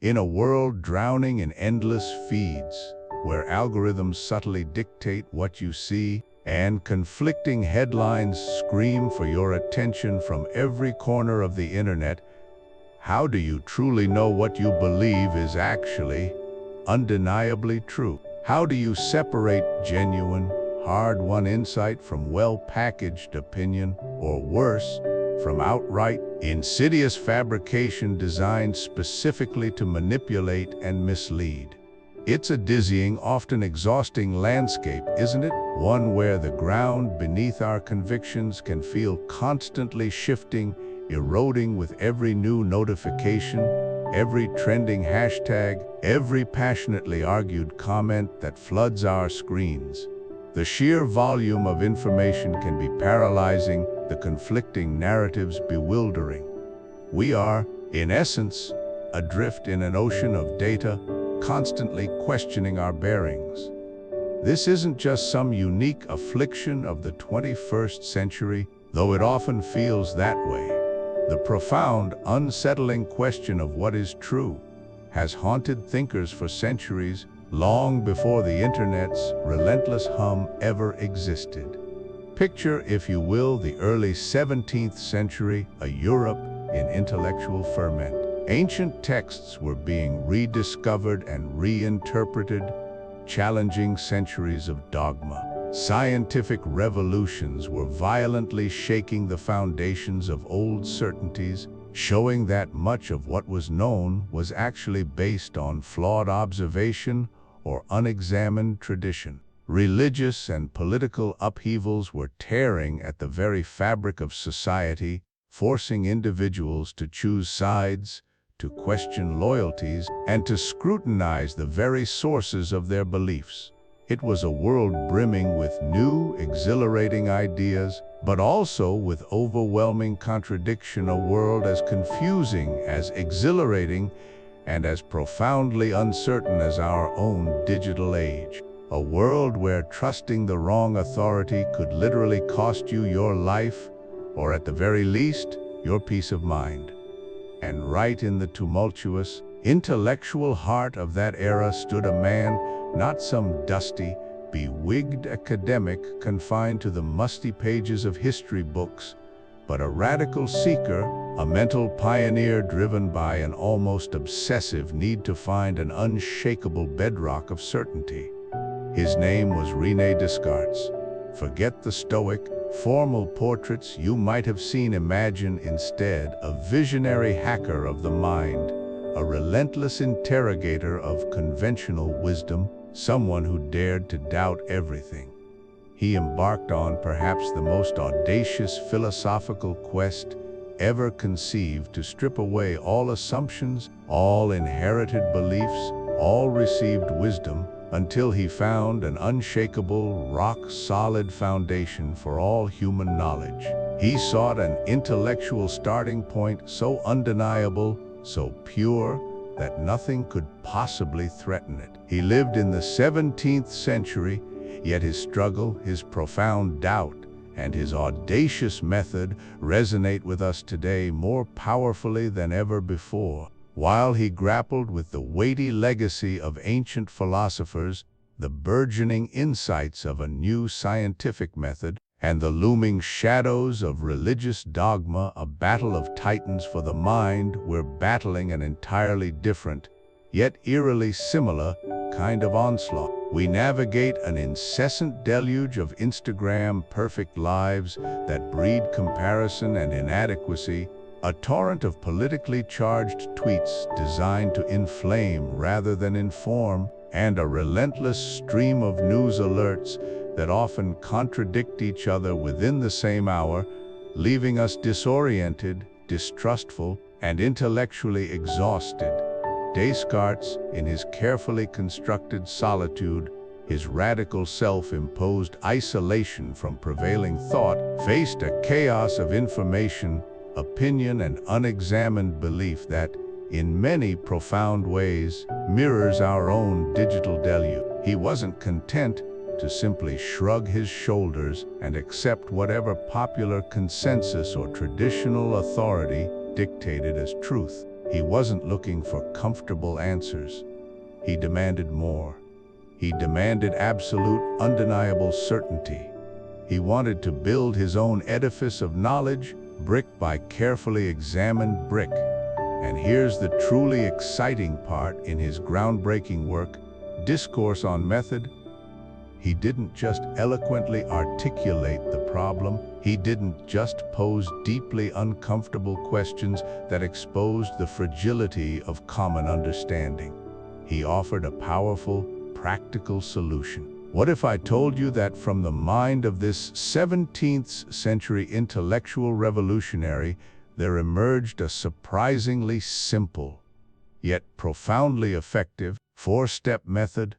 In a world drowning in endless feeds, where algorithms subtly dictate what you see, and conflicting headlines scream for your attention from every corner of the internet, how do you truly know what you believe is actually, undeniably true? How do you separate genuine, hard-won insight from well-packaged opinion, or worse, from outright, insidious fabrication designed specifically to manipulate and mislead? It's a dizzying, often exhausting landscape, isn't it? One where the ground beneath our convictions can feel constantly shifting, eroding with every new notification, every trending hashtag, every passionately argued comment that floods our screens. The sheer volume of information can be paralyzing, the conflicting narratives bewildering. We are, in essence, adrift in an ocean of data, constantly questioning our bearings. This isn't just some unique affliction of the 21st century, though it often feels that way. The profound, unsettling question of what is true has haunted thinkers for centuries, long before the internet's relentless hum ever existed. Picture, if you will, the early 17th century, a Europe in intellectual ferment. Ancient texts were being rediscovered and reinterpreted, challenging centuries of dogma. Scientific revolutions were violently shaking the foundations of old certainties, showing that much of what was known was actually based on flawed observation or unexamined tradition. Religious and political upheavals were tearing at the very fabric of society, forcing individuals to choose sides, to question loyalties, and to scrutinize the very sources of their beliefs. It was a world brimming with new, exhilarating ideas, but also with overwhelming contradiction, a world as confusing, as exhilarating, and as profoundly uncertain as our own digital age. A world where trusting the wrong authority could literally cost you your life, or at the very least, your peace of mind. And right in the tumultuous, intellectual heart of that era stood a man, not some dusty, bewigged academic confined to the musty pages of history books, but a radical seeker, a mental pioneer driven by an almost obsessive need to find an unshakable bedrock of certainty. His name was René Descartes. Forget the stoic, formal portraits you might have seen. Imagine instead a visionary hacker of the mind, a relentless interrogator of conventional wisdom, someone who dared to doubt everything. He embarked on perhaps the most audacious philosophical quest ever conceived, to strip away all assumptions, all inherited beliefs, all received wisdom, until he found an unshakable, rock-solid foundation for all human knowledge. He sought an intellectual starting point so undeniable, so pure, that nothing could possibly threaten it. He lived in the 17th century, yet his struggle, his profound doubt, and his audacious method resonate with us today more powerfully than ever before. While he grappled with the weighty legacy of ancient philosophers, the burgeoning insights of a new scientific method, and the looming shadows of religious dogma, a battle of titans for the mind, we're battling an entirely different, yet eerily similar, kind of onslaught. We navigate an incessant deluge of Instagram perfect lives that breed comparison and inadequacy, a torrent of politically charged tweets designed to inflame rather than inform, and a relentless stream of news alerts that often contradict each other within the same hour, leaving us disoriented, distrustful, and intellectually exhausted. Descartes, in his carefully constructed solitude, his radical self-imposed isolation from prevailing thought, faced a chaos of information, opinion, and unexamined belief that, in many profound ways, mirrors our own digital deluge. He wasn't content to simply shrug his shoulders and accept whatever popular consensus or traditional authority dictated as truth. He wasn't looking for comfortable answers. He demanded more. He demanded absolute, undeniable certainty. He wanted to build his own edifice of knowledge, brick by carefully examined brick. And here's the truly exciting part in his groundbreaking work, Discourse on Method. He didn't just eloquently articulate the problem. He didn't just pose deeply uncomfortable questions that exposed the fragility of common understanding. He offered a powerful, practical solution. What if I told you that from the mind of this 17th century intellectual revolutionary, there emerged a surprisingly simple, yet profoundly effective, four-step method,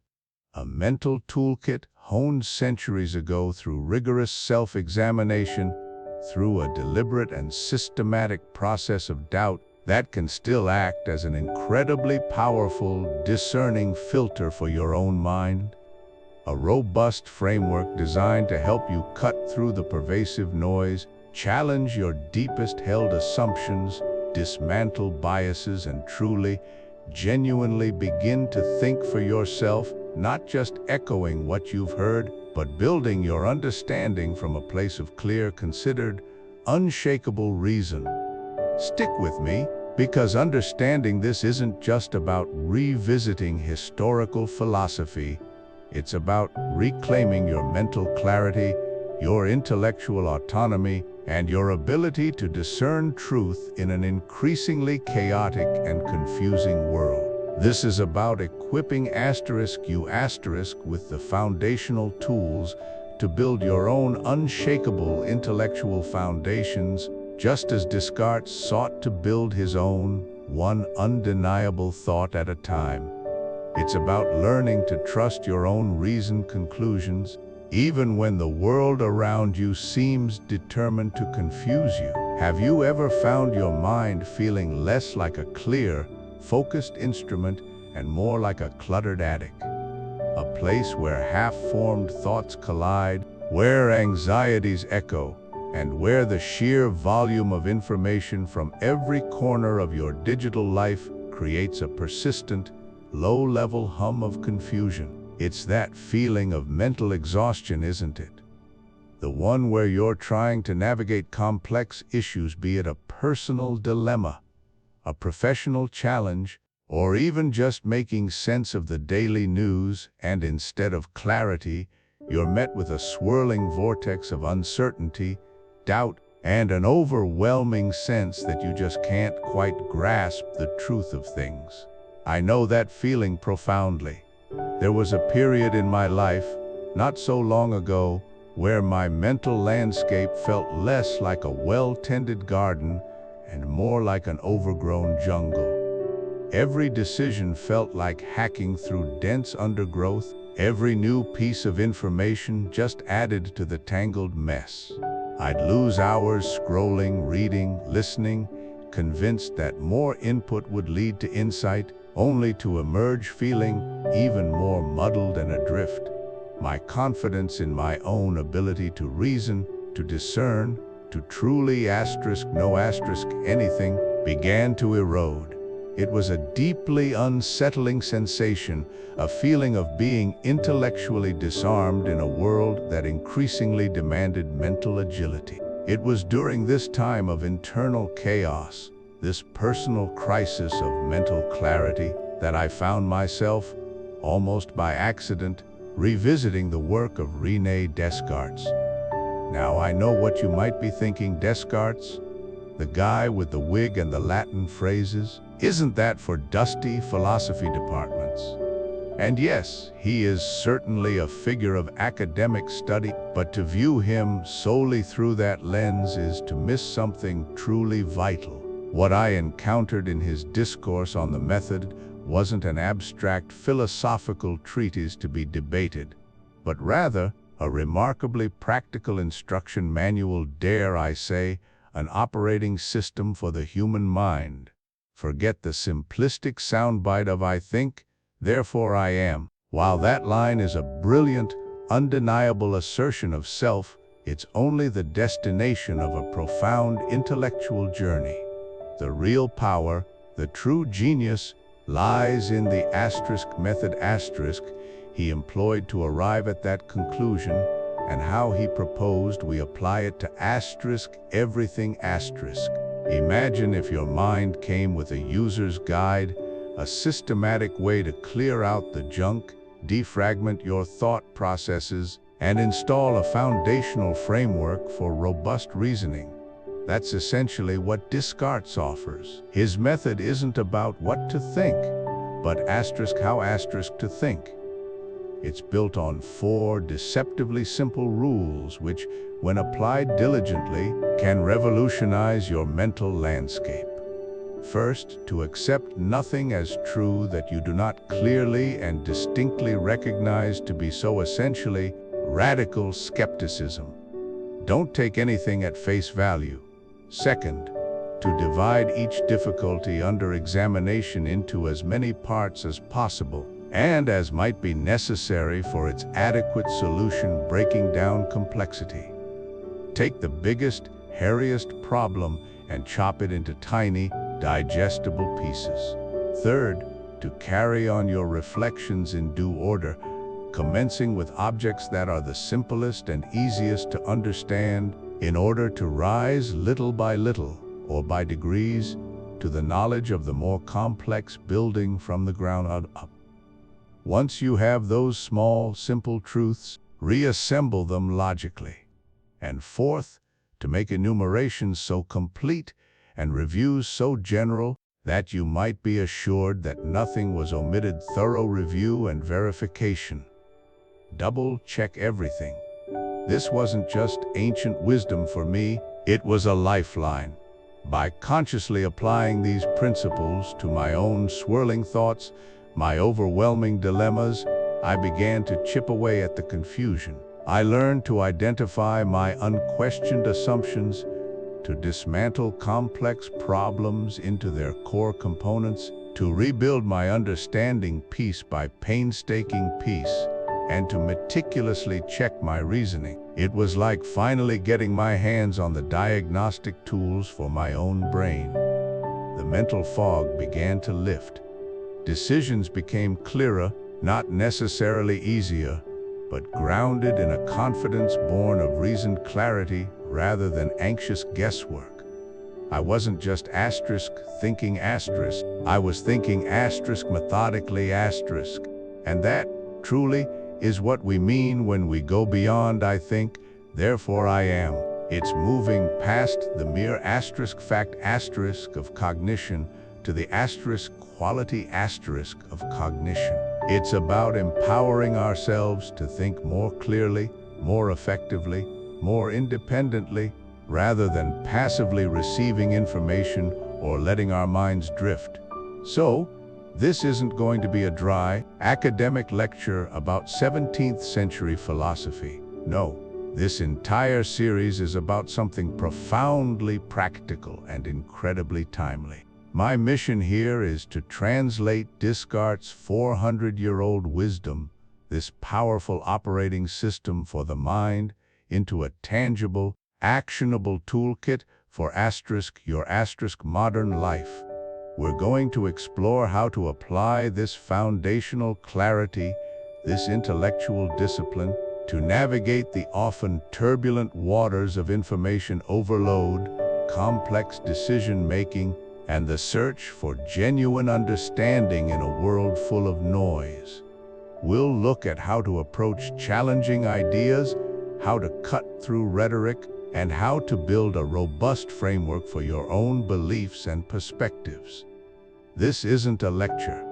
a mental toolkit honed centuries ago through rigorous self-examination, through a deliberate and systematic process of doubt that can still act as an incredibly powerful, discerning filter for your own mind? A robust framework designed to help you cut through the pervasive noise, challenge your deepest held assumptions, dismantle biases, and truly, genuinely begin to think for yourself, not just echoing what you've heard, but building your understanding from a place of clear, considered, unshakable reason. Stick with me, because understanding this isn't just about revisiting historical philosophy. It's about reclaiming your mental clarity, your intellectual autonomy, and your ability to discern truth in an increasingly chaotic and confusing world. This is about equipping you with the foundational tools to build your own unshakable intellectual foundations, just as Descartes sought to build his own, one undeniable thought at a time. It's about learning to trust your own reasoned conclusions, even when the world around you seems determined to confuse you. Have you ever found your mind feeling less like a clear, focused instrument and more like a cluttered attic? A place where half-formed thoughts collide, where anxieties echo, and where the sheer volume of information from every corner of your digital life creates a persistent, low-level hum of confusion. It's that feeling of mental exhaustion, isn't it? The one where you're trying to navigate complex issues, be it a personal dilemma, a professional challenge, or even just making sense of the daily news, and instead of clarity, you're met with a swirling vortex of uncertainty, doubt, and an overwhelming sense that you just can't quite grasp the truth of things. I know that feeling profoundly. There was a period in my life, not so long ago, where my mental landscape felt less like a well-tended garden and more like an overgrown jungle. Every decision felt like hacking through dense undergrowth. Every new piece of information just added to the tangled mess. I'd lose hours scrolling, reading, listening, convinced that more input would lead to insight, only to emerge feeling even more muddled and adrift. My confidence in my own ability to reason, to discern, to truly anything began to erode. It was a deeply unsettling sensation, a feeling of being intellectually disarmed in a world that increasingly demanded mental agility. It was during this time of internal chaos, this personal crisis of mental clarity, that I found myself, almost by accident, revisiting the work of René Descartes. Now I know what you might be thinking. Descartes? The guy with the wig and the Latin phrases? Isn't that for dusty philosophy departments? And yes, he is certainly a figure of academic study, but to view him solely through that lens is to miss something truly vital. What I encountered in his discourse on the method wasn't an abstract philosophical treatise to be debated, but rather a remarkably practical instruction manual, dare I say, an operating system for the human mind. Forget the simplistic soundbite of "I think, therefore I am." While that line is a brilliant, undeniable assertion of self, it's only the destination of a profound intellectual journey. The real power, The true genius lies in the asterisk method he employed to arrive at that conclusion, and how he proposed we apply it to everything . Imagine if your mind came with a user's guide, a systematic way to clear out the junk, defragment your thought processes, and install a foundational framework for robust reasoning. That's essentially what Descartes offers. His method isn't about what to think, but how to think. It's built on 4 deceptively simple rules which, when applied diligently, can revolutionize your mental landscape. First, to accept nothing as true that you do not clearly and distinctly recognize to be so, essentially radical skepticism. Don't take anything at face value. Second, to divide each difficulty under examination into as many parts as possible, and as might be necessary for its adequate solution, breaking down complexity. Take the biggest, hairiest problem and chop it into tiny, digestible pieces. Third, to carry on your reflections in due order, commencing with objects that are the simplest and easiest to understand, in order to rise little by little, or by degrees, to the knowledge of the more complex, building from the ground up. Once you have those small, simple truths, reassemble them logically. And fourth, to make enumerations so complete and reviews so general that you might be assured that nothing was omitted. Thorough review and verification. Double-check everything. This wasn't just ancient wisdom for me, it was a lifeline. By consciously applying these principles to my own swirling thoughts, my overwhelming dilemmas, I began to chip away at the confusion. I learned to identify my unquestioned assumptions, to dismantle complex problems into their core components, to rebuild my understanding piece by painstaking piece, and to meticulously check my reasoning. It was like finally getting my hands on the diagnostic tools for my own brain. The mental fog began to lift. Decisions became clearer, not necessarily easier, but grounded in a confidence born of reasoned clarity rather than anxious guesswork. I wasn't just thinking I was thinking methodically . And that, truly, is what we mean when we go beyond I think, therefore I am. It's moving past the mere fact of cognition to the quality of cognition. It's about empowering ourselves to think more clearly, more effectively, more independently, rather than passively receiving information or letting our minds drift. So, this isn't going to be a dry, academic lecture about 17th century philosophy. No, this entire series is about something profoundly practical and incredibly timely. My mission here is to translate Descartes' 400-year-old wisdom, this powerful operating system for the mind, into a tangible, actionable toolkit for your modern life. We're going to explore how to apply this foundational clarity, this intellectual discipline, to navigate the often turbulent waters of information overload, complex decision-making, and the search for genuine understanding in a world full of noise. We'll look at how to approach challenging ideas, how to cut through rhetoric, and how to build a robust framework for your own beliefs and perspectives. This isn't a lecture.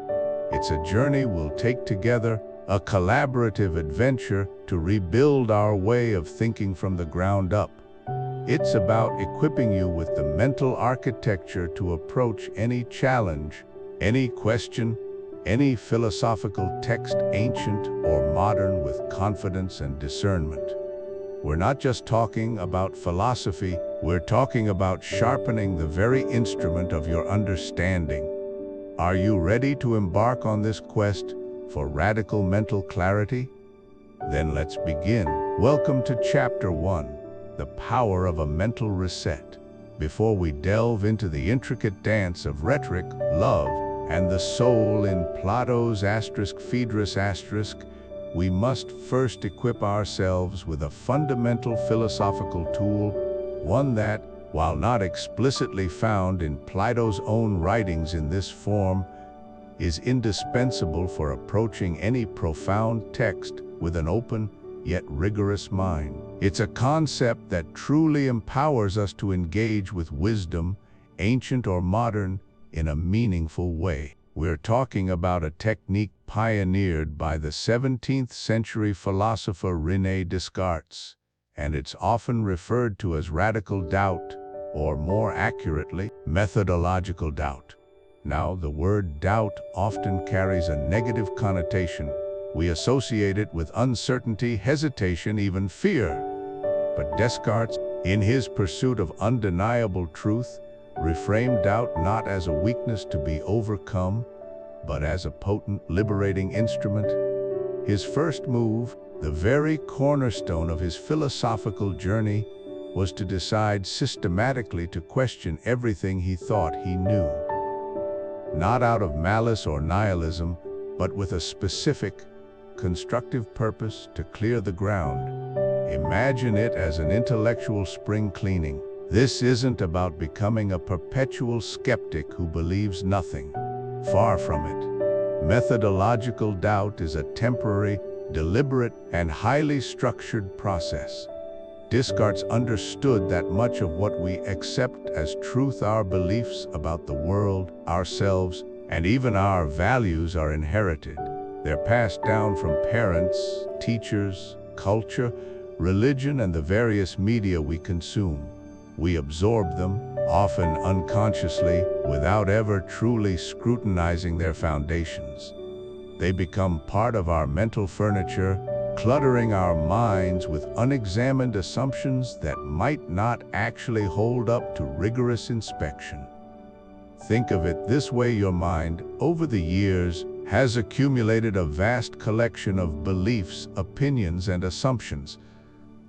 It's a journey we'll take together, a collaborative adventure to rebuild our way of thinking from the ground up. It's about equipping you with the mental architecture to approach any challenge, any question, any philosophical text, ancient or modern, with confidence and discernment. We're not just talking about philosophy, we're talking about sharpening the very instrument of your understanding. Are you ready to embark on this quest for radical mental clarity? Then let's begin. Welcome to Chapter 1, The Power of a Mental Reset. before we delve into the intricate dance of rhetoric, love, and the soul in Plato's Phaedrus we must first equip ourselves with a fundamental philosophical tool, one that, while not explicitly found in Plato's own writings in this form, is indispensable for approaching any profound text with an open yet rigorous mind. It's a concept that truly empowers us to engage with wisdom, ancient or modern, in a meaningful way. We're talking about a technique pioneered by the 17th century philosopher René Descartes, and it's often referred to as radical doubt, or more accurately, methodological doubt. Now, the word doubt often carries a negative connotation. We associate it with uncertainty, hesitation, even fear. But Descartes, in his pursuit of undeniable truth, reframed doubt not as a weakness to be overcome, but as a potent, liberating instrument. His first move, the very cornerstone of his philosophical journey, was to decide systematically to question everything he thought he knew. Not out of malice or nihilism, but with a specific, constructive purpose to clear the ground. Imagine it as an intellectual spring cleaning. This isn't about becoming a perpetual skeptic who believes nothing. Far from it. Methodological doubt is a temporary, deliberate, and highly structured process. Descartes understood that much of what we accept as truth, our beliefs about the world, ourselves, and even our values are inherited. They're passed down from parents, teachers, culture, religion, and the various media we consume. We absorb them, often unconsciously, without ever truly scrutinizing their foundations. They become part of our mental furniture, cluttering our minds with unexamined assumptions that might not actually hold up to rigorous inspection. Think of it this way: your mind, over the years, has accumulated a vast collection of beliefs, opinions, and assumptions.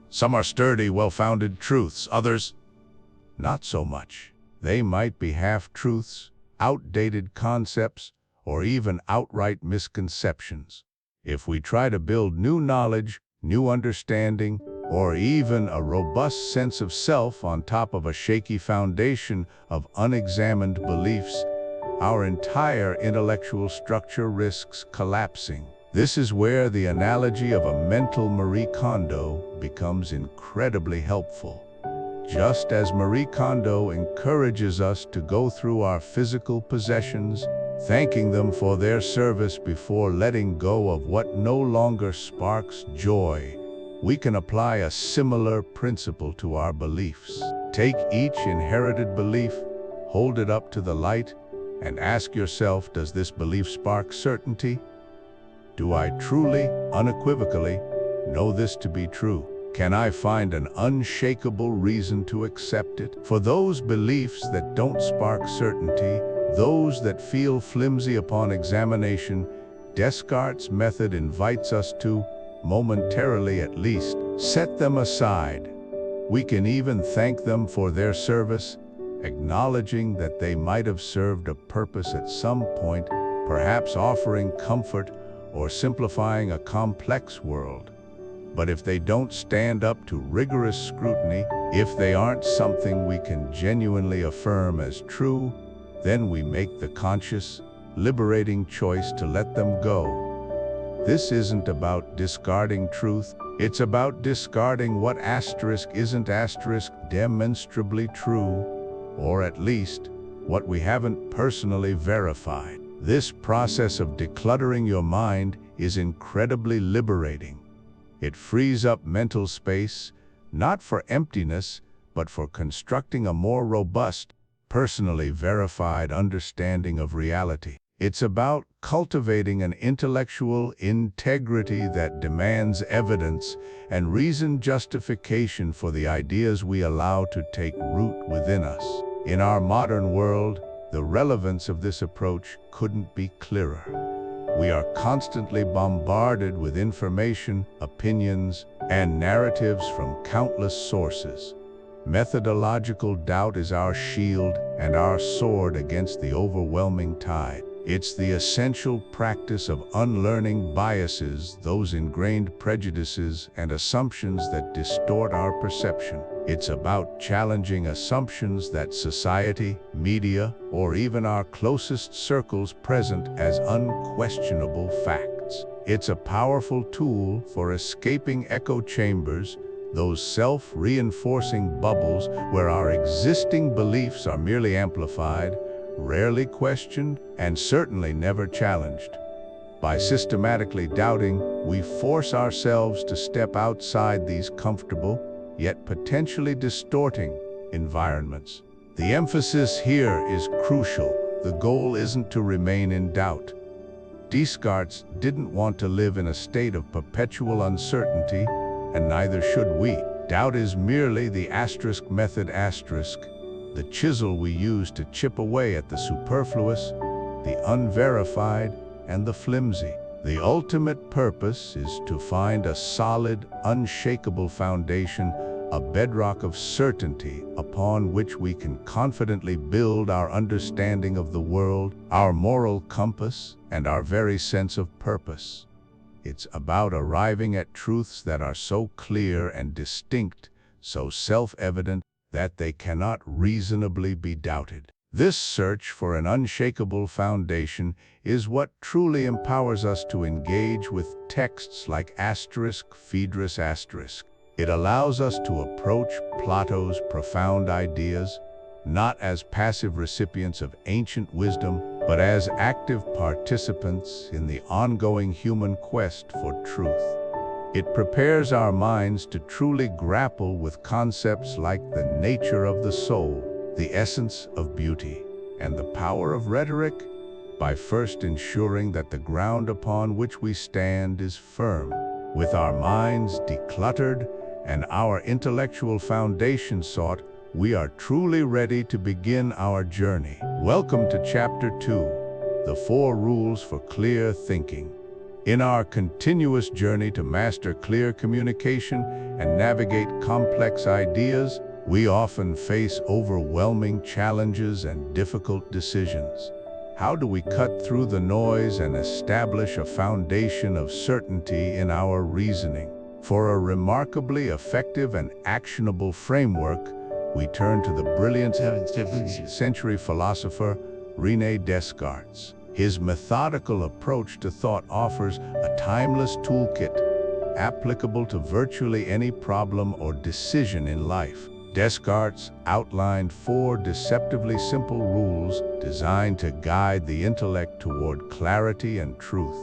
Some are sturdy, well-founded truths, others, not so much. They might be half-truths, outdated concepts, or even outright misconceptions. If we try to build new knowledge, new understanding, or even a robust sense of self on top of a shaky foundation of unexamined beliefs, our entire intellectual structure risks collapsing. This is where the analogy of a mental Marie Kondo becomes incredibly helpful. Just as Marie Kondo encourages us to go through our physical possessions, thanking them for their service before letting go of what no longer sparks joy, we can apply a similar principle to our beliefs. Take each inherited belief, hold it up to the light, and ask yourself, does this belief spark certainty? Do I truly, unequivocally, know this to be true? Can I find an unshakable reason to accept it? For those beliefs that don't spark certainty, those that feel flimsy upon examination, Descartes' method invites us to, momentarily at least, set them aside. We can even thank them for their service, acknowledging that they might have served a purpose at some point, perhaps offering comfort or simplifying a complex world. But if they don't stand up to rigorous scrutiny, if they aren't something we can genuinely affirm as true, then we make the conscious, liberating choice to let them go. This isn't about discarding truth, it's about discarding what isn't demonstrably true, or at least, what we haven't personally verified. This process of decluttering your mind is incredibly liberating. It frees up mental space, not for emptiness, but for constructing a more robust, personally verified understanding of reality. It's about cultivating an intellectual integrity that demands evidence and reasoned justification for the ideas we allow to take root within us. In our modern world, the relevance of this approach couldn't be clearer. We are constantly bombarded with information, opinions, and narratives from countless sources. Methodological doubt is our shield and our sword against the overwhelming tide. It's the essential practice of unlearning biases, those ingrained prejudices and assumptions that distort our perception. It's about challenging assumptions that society, media, or even our closest circles present as unquestionable facts. It's a powerful tool for escaping echo chambers, those self-reinforcing bubbles where our existing beliefs are merely amplified, rarely questioned, and certainly never challenged. By systematically doubting, we force ourselves to step outside these comfortable, yet potentially distorting, environments. The emphasis here is crucial. The goal isn't to remain in doubt. Descartes didn't want to live in a state of perpetual uncertainty, and neither should we. Doubt is merely the asterisk method asterisk, the chisel we use to chip away at the superfluous, the unverified, and the flimsy. The ultimate purpose is to find a solid, unshakable foundation, a bedrock of certainty upon which we can confidently build our understanding of the world, our moral compass, and our very sense of purpose. It's about arriving at truths that are so clear and distinct, so self-evident, that they cannot reasonably be doubted. This search for an unshakable foundation is what truly empowers us to engage with texts like Phaedrus asterisk. It allows us to approach Plato's profound ideas, not as passive recipients of ancient wisdom, but as active participants in the ongoing human quest for truth. It prepares our minds to truly grapple with concepts like the nature of the soul, the essence of beauty, and the power of rhetoric, by first ensuring that the ground upon which we stand is firm. With our minds decluttered and our intellectual foundation sought, we are truly ready to begin our journey. Welcome to Chapter 2, The 4 Rules for Clear Thinking. In our continuous journey to master clear communication and navigate complex ideas, we often face overwhelming challenges and difficult decisions. How do we cut through the noise and establish a foundation of certainty in our reasoning? For a remarkably effective and actionable framework, we turn to the brilliant 17th century philosopher René Descartes. His methodical approach to thought offers a timeless toolkit, applicable to virtually any problem or decision in life. Descartes outlined 4 deceptively simple rules designed to guide the intellect toward clarity and truth.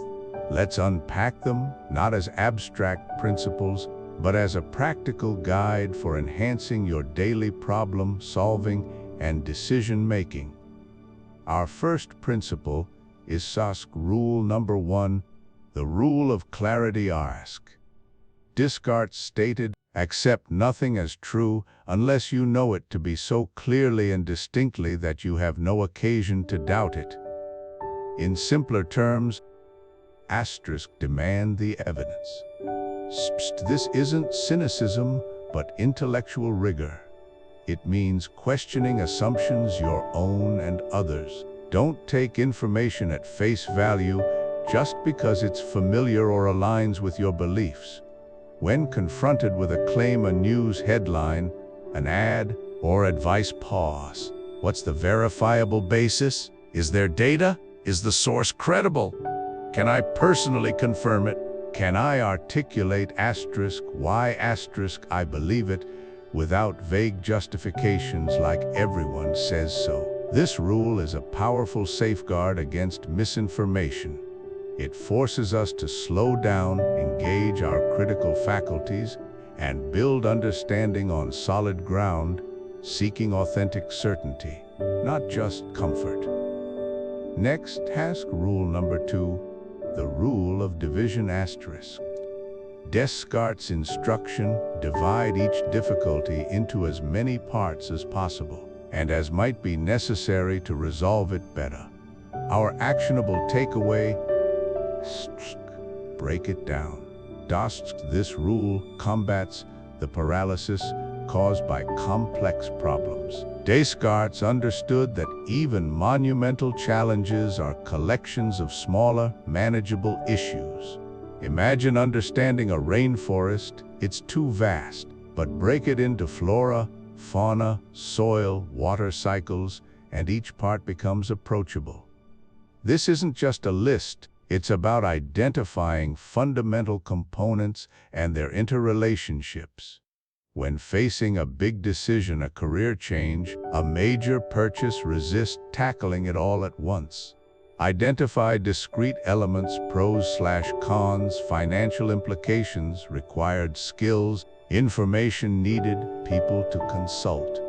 Let's unpack them, not as abstract principles, but as a practical guide for enhancing your daily problem solving and decision making. Our first principle is rule number 1, the rule of clarity ask. Descartes stated, accept nothing as true unless you know it to be so clearly and distinctly that you have no occasion to doubt it. In simpler terms, demand the evidence. This isn't cynicism, but intellectual rigor. It means questioning assumptions, your own and others. Don't take information at face value just because it's familiar or aligns with your beliefs. When confronted with a claim, a news headline, an ad, or advice, pause. What's the verifiable basis? Is there data? Is the source credible? Can I personally confirm it? Can I articulate why I believe it without vague justifications like everyone says so? This rule is a powerful safeguard against misinformation. It forces us to slow down, engage our critical faculties, and build understanding on solid ground, seeking authentic certainty, not just comfort. Next, rule number 2, the rule of division asterisk. Descartes' instruction, divide each difficulty into as many parts as possible, and as might be necessary to resolve it better. Our actionable takeaway, break it down. This rule combats the paralysis caused by complex problems. Descartes understood that even monumental challenges are collections of smaller, manageable issues. Imagine understanding a rainforest. It's too vast, but break it into flora, fauna, soil, water cycles, and each part becomes approachable. This isn't just a list, it's about identifying fundamental components and their interrelationships. When facing a big decision, a career change, a major purchase, resist tackling it all at once. Identify discrete elements, pros/cons, financial implications, required skills, information needed, people to consult.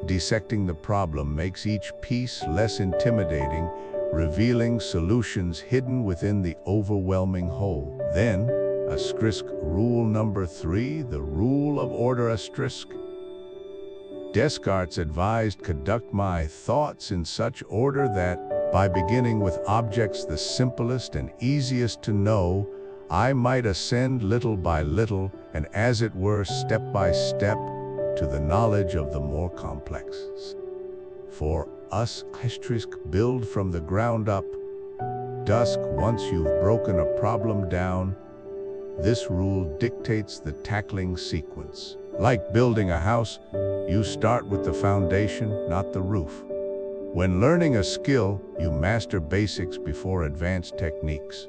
Dissecting the problem makes each piece less intimidating, revealing solutions hidden within the overwhelming whole. Then, asterisk rule number 3, the rule of order asterisk. Descartes advised conduct my thoughts in such order that, by beginning with objects the simplest and easiest to know, I might ascend little by little, and as it were step by step, to the knowledge of the more complex. For us, build from the ground up. Once you've broken a problem down, this rule dictates the tackling sequence. Like building a house, you start with the foundation, not the roof. When learning a skill, you master basics before advanced techniques.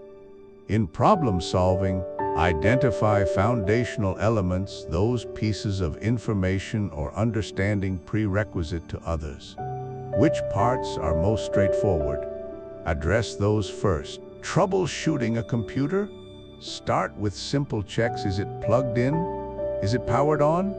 In problem solving, identify foundational elements, those pieces of information or understanding prerequisite to others. Which parts are most straightforward? Address those first. Troubleshooting a computer? Start with simple checks. Is it plugged in? Is it powered on?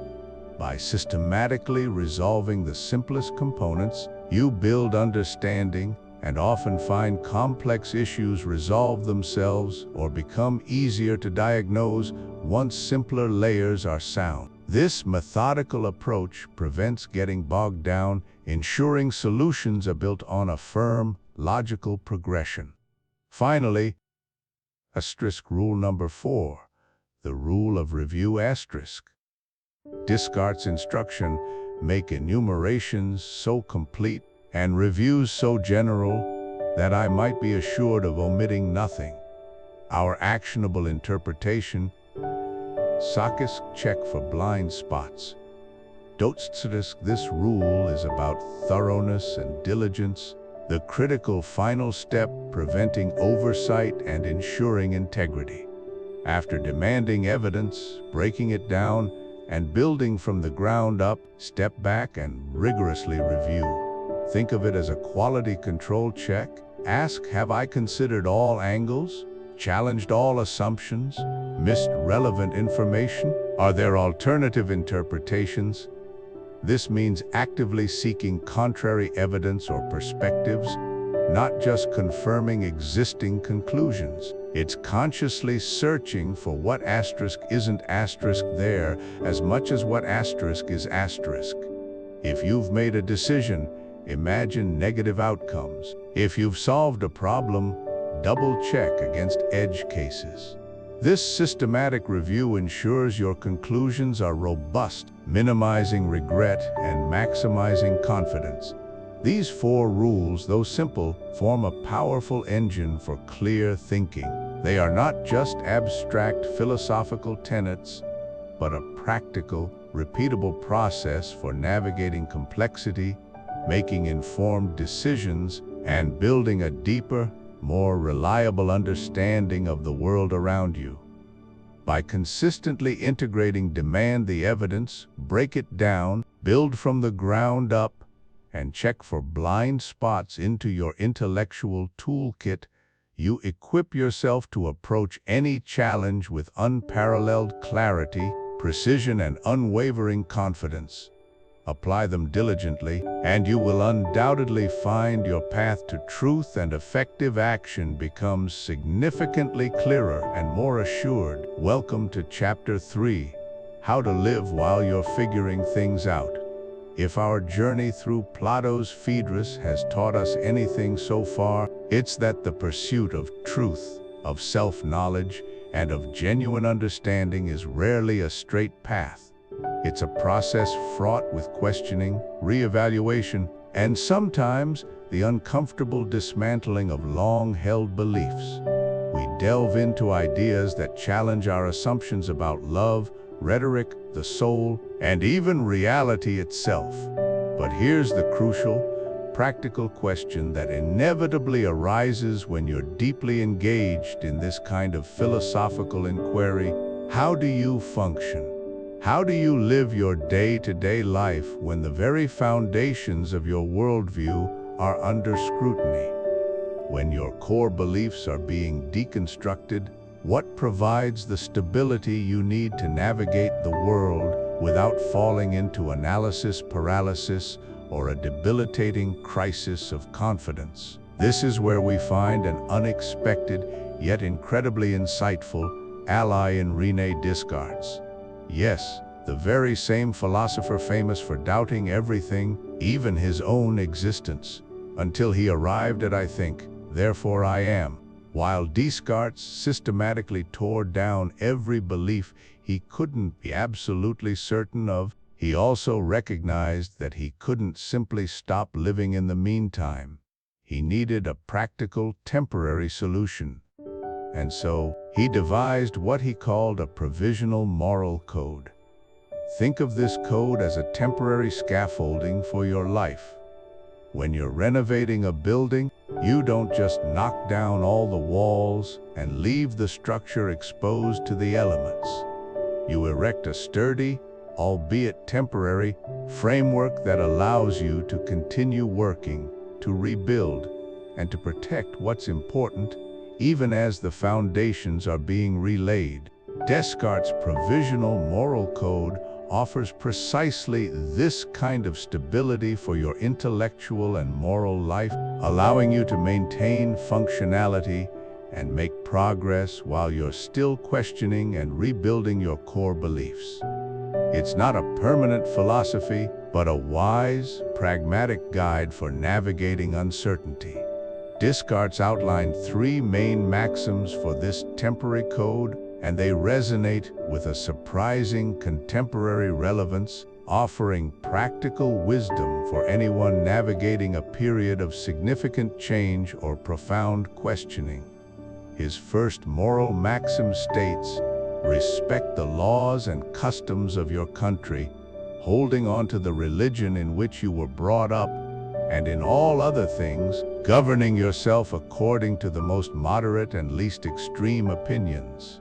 By systematically resolving the simplest components, you build understanding and often find complex issues resolve themselves or become easier to diagnose once simpler layers are sound. This methodical approach prevents getting bogged down, ensuring solutions are built on a firm, logical progression. Finally, rule number 4, the rule of review asterisk. Descartes' instruction, make enumerations so complete and reviews so general that I might be assured of omitting nothing. Our actionable interpretation, Socrates, check for blind spots. This rule is about thoroughness and diligence, the critical final step preventing oversight and ensuring integrity. After demanding evidence, breaking it down, and building from the ground up, step back and rigorously review. Think of it as a quality control check. Ask, have I considered all angles? Challenged all assumptions? Missed relevant information? Are there alternative interpretations? This means actively seeking contrary evidence or perspectives, not just confirming existing conclusions. It's consciously searching for what asterisk isn't asterisk there as much as what asterisk is asterisk. If you've made a decision, imagine negative outcomes. If you've solved a problem, double-check against edge cases. This systematic review ensures your conclusions are robust, minimizing regret and maximizing confidence. These 4 rules, though simple, form a powerful engine for clear thinking. They are not just abstract philosophical tenets, but a practical, repeatable process for navigating complexity, making informed decisions, and building a deeper, more reliable understanding of the world around you. By consistently integrating demand the evidence, break it down, build from the ground up, and check for blind spots into your intellectual toolkit, you equip yourself to approach any challenge with unparalleled clarity, precision, and unwavering confidence. Apply them diligently, and you will undoubtedly find your path to truth and effective action becomes significantly clearer and more assured. Welcome to Chapter 3, How to Live While You're Figuring Things Out. If our journey through Plato's Phaedrus has taught us anything so far, it's that the pursuit of truth, of self-knowledge, and of genuine understanding is rarely a straight path. It's a process fraught with questioning, re-evaluation, and sometimes the uncomfortable dismantling of long-held beliefs. We delve into ideas that challenge our assumptions about love, rhetoric, the soul, and even reality itself. But here's the crucial, practical question that inevitably arises when you're deeply engaged in this kind of philosophical inquiry. How do you function? How do you live your day-to-day life when the very foundations of your worldview are under scrutiny? When your core beliefs are being deconstructed, what provides the stability you need to navigate the world without falling into analysis paralysis or a debilitating crisis of confidence? This is where we find an unexpected, yet incredibly insightful, ally in René Descartes. Yes, the very same philosopher famous for doubting everything, even his own existence, until he arrived at "I think, therefore I am." While Descartes systematically tore down every belief he couldn't be absolutely certain of, he also recognized that he couldn't simply stop living in the meantime. He needed a practical, temporary solution. And so, he devised what he called a provisional moral code. Think of this code as a temporary scaffolding for your life. When you're renovating a building, you don't just knock down all the walls and leave the structure exposed to the elements. You erect a sturdy, albeit temporary, framework that allows you to continue working, to rebuild, and to protect what's important, even as the foundations are being relaid. Descartes' provisional moral code offers precisely this kind of stability for your intellectual and moral life, allowing you to maintain functionality and make progress while you're still questioning and rebuilding your core beliefs. It's not a permanent philosophy, but a wise, pragmatic guide for navigating uncertainty. Descartes outlined 3 main maxims for this temporary code, and they resonate with a surprising contemporary relevance, offering practical wisdom for anyone navigating a period of significant change or profound questioning. His first moral maxim states, "Respect the laws and customs of your country, holding on to the religion in which you were brought up, and in all other things, governing yourself according to the most moderate and least extreme opinions."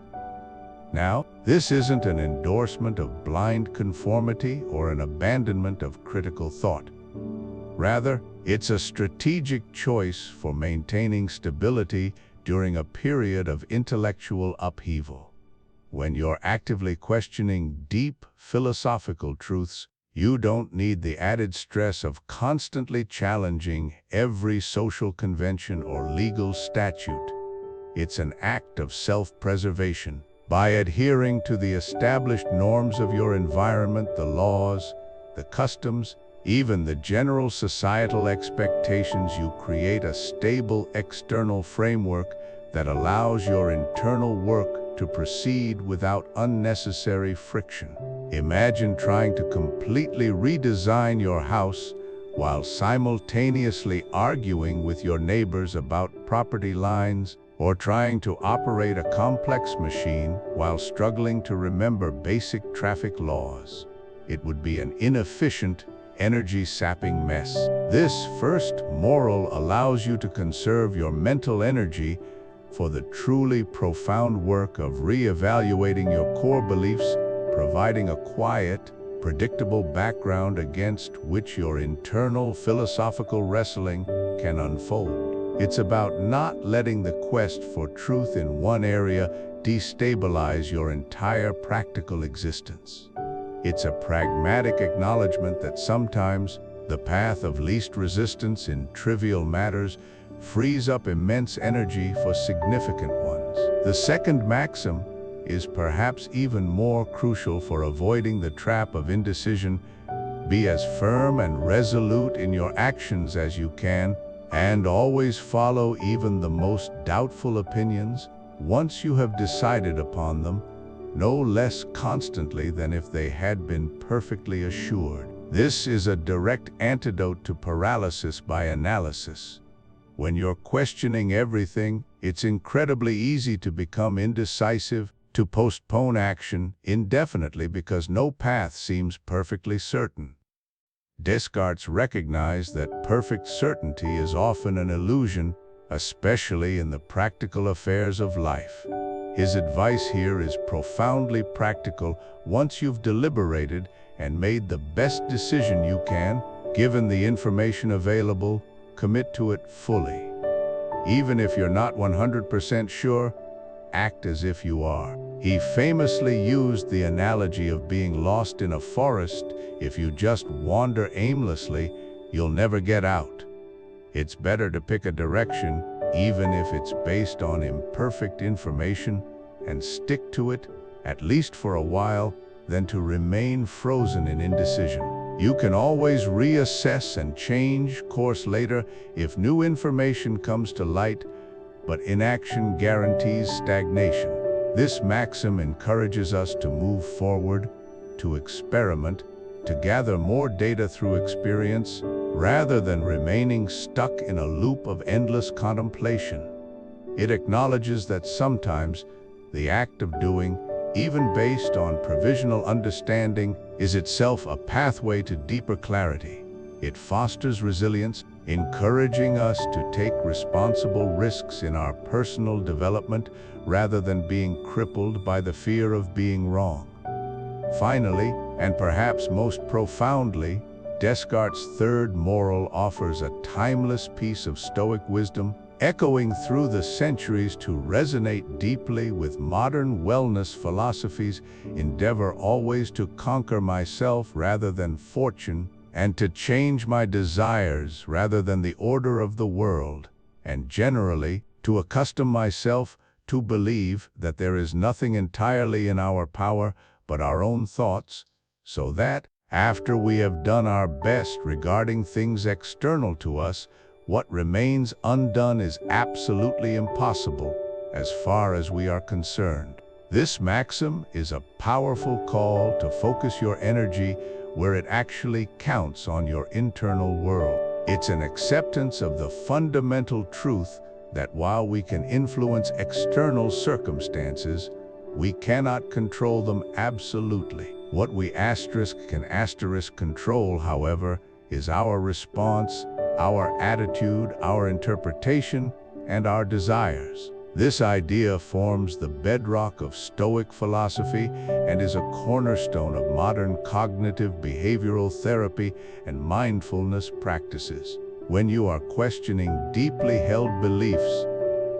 Now, this isn't an endorsement of blind conformity or an abandonment of critical thought. Rather, it's a strategic choice for maintaining stability during a period of intellectual upheaval. When you're actively questioning deep philosophical truths, you don't need the added stress of constantly challenging every social convention or legal statute. It's an act of self-preservation. By adhering to the established norms of your environment, the laws, the customs, even the general societal expectations, you create a stable external framework that allows your internal work to proceed without unnecessary friction. Imagine trying to completely redesign your house while simultaneously arguing with your neighbors about property lines, or trying to operate a complex machine while struggling to remember basic traffic laws. It would be an inefficient, energy-sapping mess. This first moral allows you to conserve your mental energy for the truly profound work of re-evaluating your core beliefs, providing a quiet, predictable background against which your internal philosophical wrestling can unfold. It's about not letting the quest for truth in one area destabilize your entire practical existence. It's a pragmatic acknowledgement that sometimes the path of least resistance in trivial matters frees up immense energy for significant ones. The second maxim is perhaps even more crucial for avoiding the trap of indecision. Be as firm and resolute in your actions as you can, and always follow even the most doubtful opinions once you have decided upon them, no less constantly than if they had been perfectly assured. This is a direct antidote to paralysis by analysis. When you're questioning everything, it's incredibly easy to become indecisive, to postpone action indefinitely because no path seems perfectly certain. Descartes recognized that perfect certainty is often an illusion, especially in the practical affairs of life. His advice here is profoundly practical. Once you've deliberated and made the best decision you can, given the information available, commit to it fully. Even if you're not 100% sure, act as if you are. He famously used the analogy of being lost in a forest. If you just wander aimlessly, you'll never get out. It's better to pick a direction, even if it's based on imperfect information, and stick to it, at least for a while, than to remain frozen in indecision. You can always reassess and change course later if new information comes to light, but inaction guarantees stagnation. This maxim encourages us to move forward, to experiment, to gather more data through experience, rather than remaining stuck in a loop of endless contemplation. It acknowledges that sometimes the act of doing, even based on provisional understanding, is itself a pathway to deeper clarity. It fosters resilience, encouraging us to take responsible risks in our personal development rather than being crippled by the fear of being wrong. Finally, and perhaps most profoundly, Descartes' third moral offers a timeless piece of Stoic wisdom, echoing through the centuries to resonate deeply with modern wellness philosophies. Endeavor always to conquer myself rather than fortune, and to change my desires rather than the order of the world, and generally to accustom myself to believe that there is nothing entirely in our power but our own thoughts, so that, after we have done our best regarding things external to us, what remains undone is absolutely impossible as far as we are concerned. This maxim is a powerful call to focus your energy where it actually counts on your internal world. It's an acceptance of the fundamental truth that while we can influence external circumstances, we cannot control them absolutely. What we can control, however, is our response, our attitude, our interpretation, and our desires. This idea forms the bedrock of Stoic philosophy and is a cornerstone of modern cognitive behavioral therapy and mindfulness practices. When you are questioning deeply held beliefs,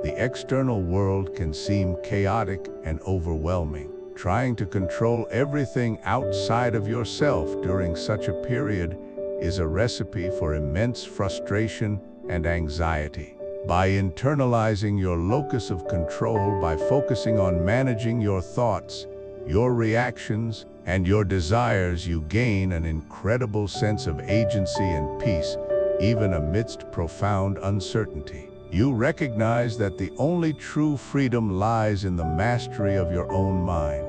the external world can seem chaotic and overwhelming. Trying to control everything outside of yourself during such a period is a recipe for immense frustration and anxiety. By internalizing your locus of control, by focusing on managing your thoughts, your reactions, and your desires, you gain an incredible sense of agency and peace, even amidst profound uncertainty. You recognize that the only true freedom lies in the mastery of your own mind.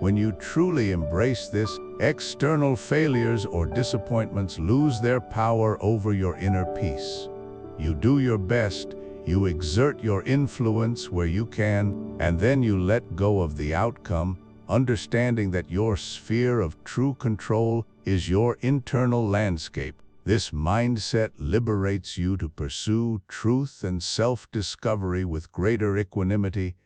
When you truly embrace this, external failures or disappointments lose their power over your inner peace. You do your best, you exert your influence where you can, and then you let go of the outcome, understanding that your sphere of true control is your internal landscape. This mindset liberates you to pursue truth and self-discovery with greater equanimity,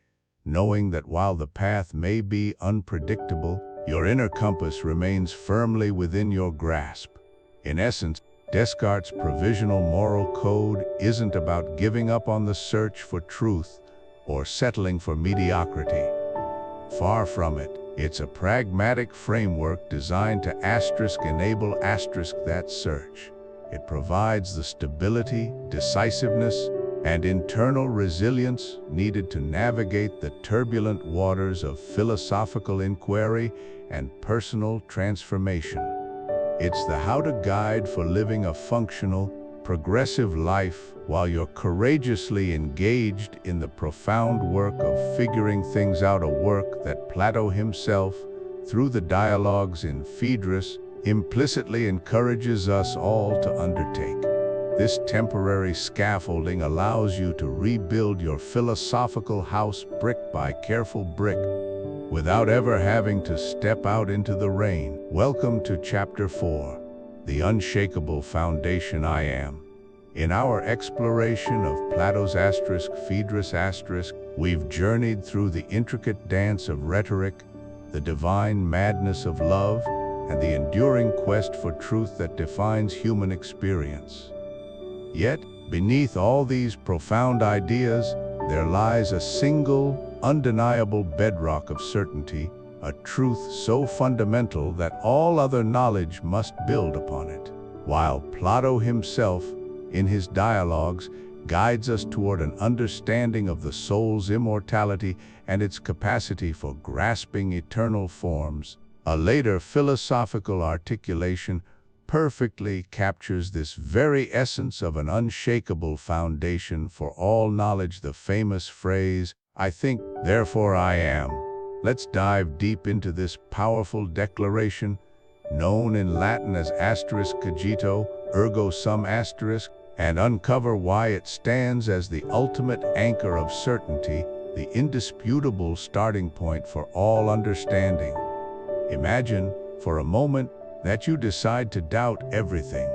knowing that while the path may be unpredictable, your inner compass remains firmly within your grasp. In essence, Descartes' provisional moral code isn't about giving up on the search for truth or settling for mediocrity. Far from it. It's a pragmatic framework designed to enable that search. It provides the stability, decisiveness, and internal resilience needed to navigate the turbulent waters of philosophical inquiry and personal transformation. It's the how-to guide for living a functional, progressive life while you're courageously engaged in the profound work of figuring things out, a work that Plato himself, through the dialogues in Phaedrus, implicitly encourages us all to undertake. This temporary scaffolding allows you to rebuild your philosophical house brick by careful brick, without ever having to step out into the rain. Welcome to Chapter 4, The Unshakable Foundation I Am. In our exploration of Plato's Phaedrus, we've journeyed through the intricate dance of rhetoric, the divine madness of love, and the enduring quest for truth that defines human experience. Yet, beneath all these profound ideas, there lies a single, undeniable bedrock of certainty, a truth so fundamental that all other knowledge must build upon it. While Plato himself, in his dialogues, guides us toward an understanding of the soul's immortality and its capacity for grasping eternal forms, a later philosophical articulation perfectly captures this very essence of an unshakable foundation for all knowledge, the famous phrase, "I think, therefore I am." Let's dive deep into this powerful declaration, known in Latin as cogito, ergo sum asterisk, and uncover why it stands as the ultimate anchor of certainty, the indisputable starting point for all understanding. Imagine, for a moment, that you decide to doubt everything.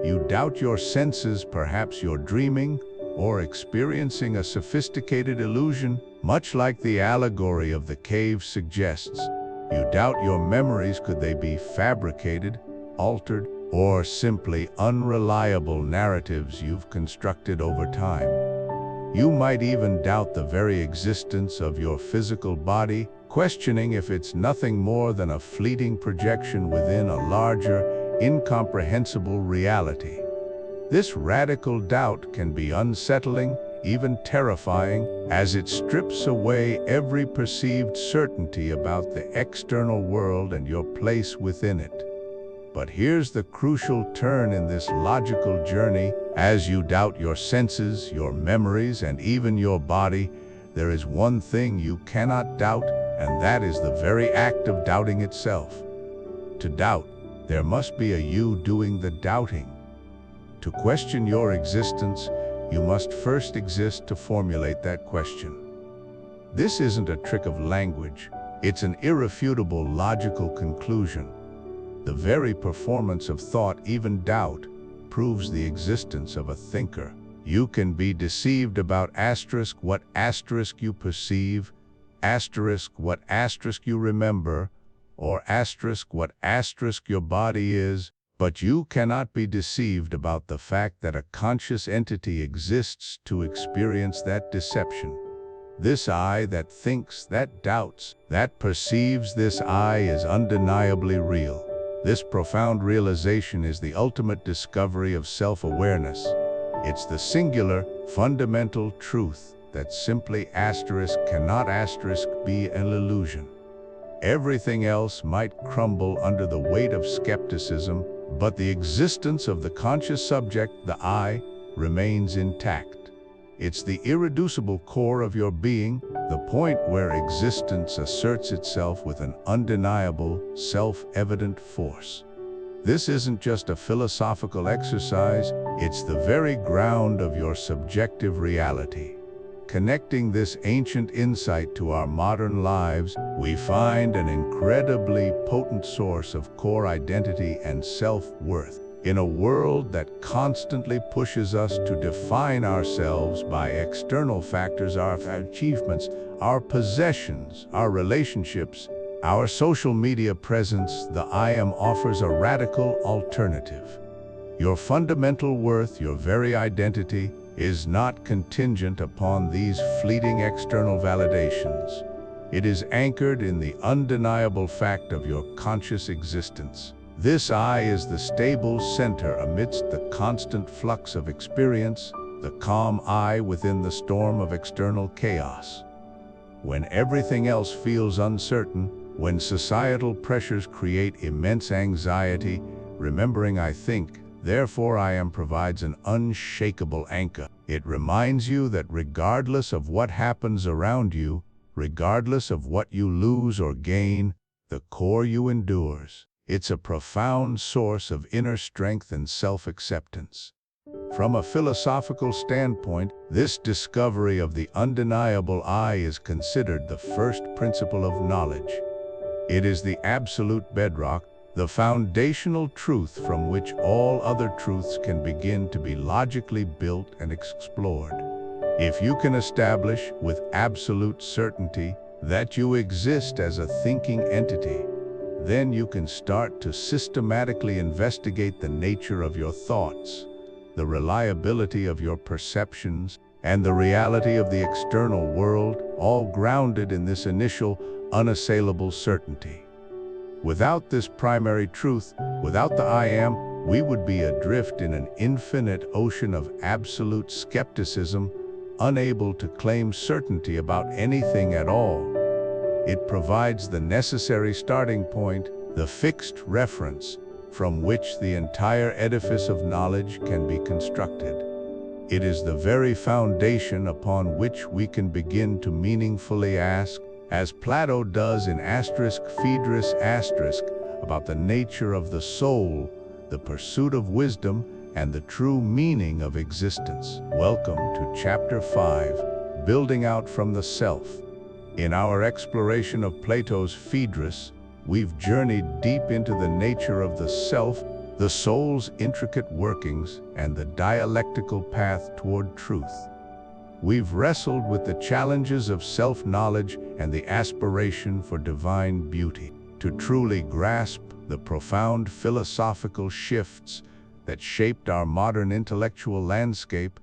You doubt your senses, perhaps you're dreaming, or experiencing a sophisticated illusion, much like the allegory of the cave suggests. You doubt your memories, could they be fabricated, altered, or simply unreliable narratives you've constructed over time. You might even doubt the very existence of your physical body, questioning if it's nothing more than a fleeting projection within a larger, incomprehensible reality. This radical doubt can be unsettling, even terrifying, as it strips away every perceived certainty about the external world and your place within it. But here's the crucial turn in this logical journey. As you doubt your senses, your memories, and even your body, there is one thing you cannot doubt, and that is the very act of doubting itself. To doubt, there must be a you doing the doubting. To question your existence, you must first exist to formulate that question. This isn't a trick of language, it's an irrefutable logical conclusion. The very performance of thought, even doubt, proves the existence of a thinker. You can be deceived about what you perceive, what you remember, or what your body is, but you cannot be deceived about the fact that a conscious entity exists to experience that deception. This I that thinks, that doubts, that perceives, this I is undeniably real. This profound realization is the ultimate discovery of self-awareness. It's the singular, fundamental truth that simply cannot be an illusion. Everything else might crumble under the weight of skepticism, but the existence of the conscious subject, the I, remains intact. It's the irreducible core of your being, the point where existence asserts itself with an undeniable, self-evident force. This isn't just a philosophical exercise, it's the very ground of your subjective reality. Connecting this ancient insight to our modern lives, we find an incredibly potent source of core identity and self-worth. In a world that constantly pushes us to define ourselves by external factors, our achievements, our possessions, our relationships, our social media presence, the I Am offers a radical alternative. Your fundamental worth, your very identity, is not contingent upon these fleeting external validations. It is anchored in the undeniable fact of your conscious existence. This I is the stable center amidst the constant flux of experience, the calm I within the storm of external chaos. When everything else feels uncertain, when societal pressures create immense anxiety, remembering I think, therefore I am provides an unshakable anchor. It reminds you that regardless of what happens around you, Regardless of what you lose or gain, the core you endures. It's a profound source of inner strength and self-acceptance. From a philosophical standpoint, this discovery of the undeniable I is considered the first principle of knowledge. It is the absolute bedrock, the foundational truth from which all other truths can begin to be logically built and explored. If you can establish with absolute certainty that you exist as a thinking entity, then you can start to systematically investigate the nature of your thoughts, the reliability of your perceptions, and the reality of the external world, all grounded in this initial, unassailable certainty. Without this primary truth, without the I am, we would be adrift in an infinite ocean of absolute skepticism, unable to claim certainty about anything at all. It provides the necessary starting point, the fixed reference, from which the entire edifice of knowledge can be constructed. It is the very foundation upon which we can begin to meaningfully ask, as Plato does in *Phaedrus*, about the nature of the soul, the pursuit of wisdom, and the true meaning of existence. Welcome to Chapter 5, Building Out from the Self. In our exploration of Plato's Phaedrus, we've journeyed deep into the nature of the self, the soul's intricate workings, and the dialectical path toward truth. We've wrestled with the challenges of self-knowledge and the aspiration for divine beauty. To truly grasp the profound philosophical shifts that shaped our modern intellectual landscape,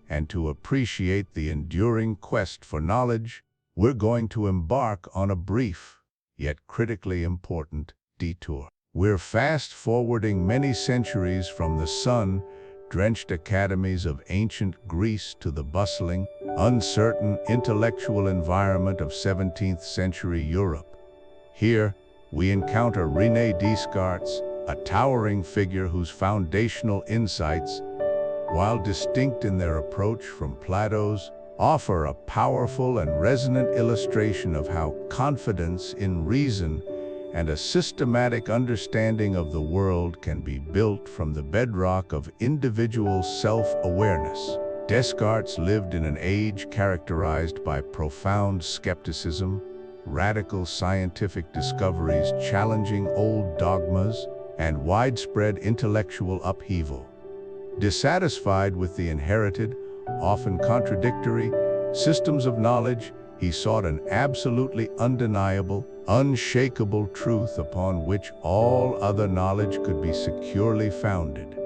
and to appreciate the enduring quest for knowledge, we're going to embark on a brief, yet critically important, detour. We're fast-forwarding many centuries from the sun-drenched academies of ancient Greece to the bustling, uncertain intellectual environment of 17th century Europe. Here, we encounter René Descartes, a towering figure whose foundational insights, while distinct in their approach from Plato's, offer a powerful and resonant illustration of how confidence in reason and a systematic understanding of the world can be built from the bedrock of individual self-awareness. Descartes lived in an age characterized by profound skepticism, radical scientific discoveries challenging old dogmas, and widespread intellectual upheaval. Dissatisfied with the inherited, often contradictory, systems of knowledge, he sought an absolutely undeniable, unshakable truth upon which all other knowledge could be securely founded.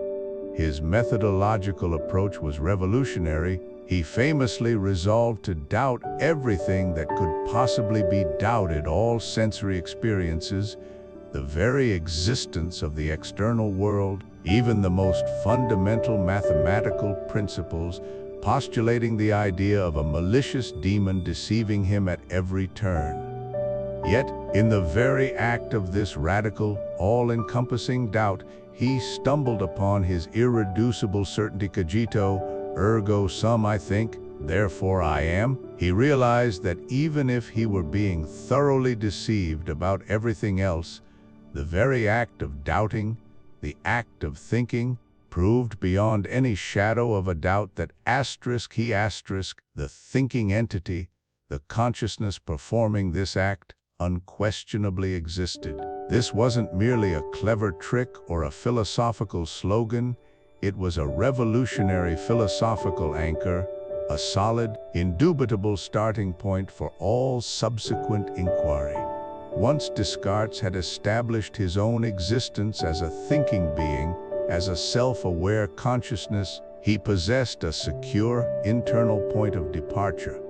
His methodological approach was revolutionary. He famously resolved to doubt everything that could possibly be doubted, all sensory experiences, the very existence of the external world, even the most fundamental mathematical principles, postulating the idea of a malicious demon deceiving him at every turn. Yet, in the very act of this radical, all-encompassing doubt, he stumbled upon his irreducible certainty. Cogito, ergo sum, I think, therefore I am. He realized that even if he were being thoroughly deceived about everything else, the very act of doubting, the act of thinking, proved beyond any shadow of a doubt that the thinking entity, the consciousness performing this act, unquestionably existed. This wasn't merely a clever trick or a philosophical slogan, it was a revolutionary philosophical anchor, a solid, indubitable starting point for all subsequent inquiry. Once Descartes had established his own existence as a thinking being, as a self-aware consciousness, he possessed a secure, internal point of departure.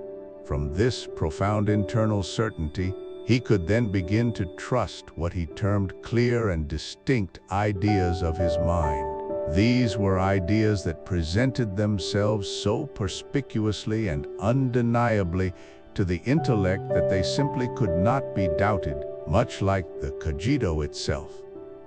From this profound internal certainty, he could then begin to trust what he termed clear and distinct ideas of his mind. These were ideas that presented themselves so perspicuously and undeniably to the intellect that they simply could not be doubted, much like the cogito itself.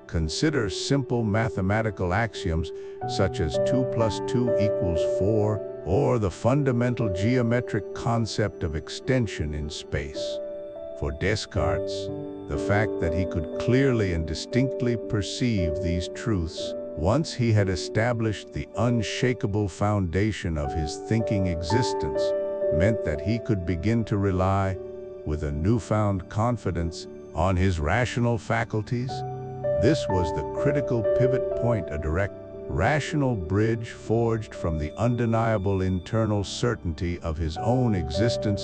Consider simple mathematical axioms such as 2 plus 2 equals 4, or the fundamental geometric concept of extension in space. For Descartes, the fact that he could clearly and distinctly perceive these truths, once he had established the unshakable foundation of his thinking existence, meant that he could begin to rely, with a newfound confidence, on his rational faculties. This was the critical pivot point, a direct, rational bridge forged from the undeniable internal certainty of his own existence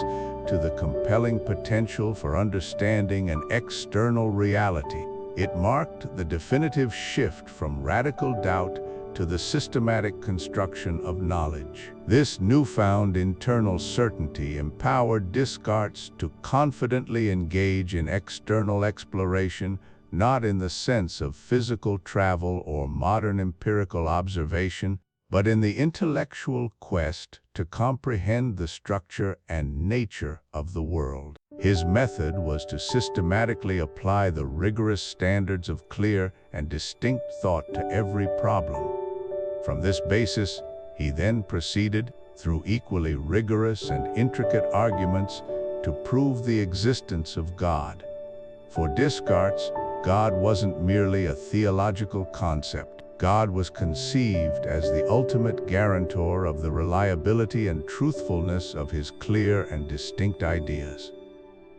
to the compelling potential for understanding an external reality. It marked the definitive shift from radical doubt to the systematic construction of knowledge. This newfound internal certainty empowered Descartes to confidently engage in external exploration, not in the sense of physical travel or modern empirical observation, but in the intellectual quest to comprehend the structure and nature of the world. His method was to systematically apply the rigorous standards of clear and distinct thought to every problem. From this basis, he then proceeded, through equally rigorous and intricate arguments, to prove the existence of God. For Descartes, God wasn't merely a theological concept. God was conceived as the ultimate guarantor of the reliability and truthfulness of his clear and distinct ideas.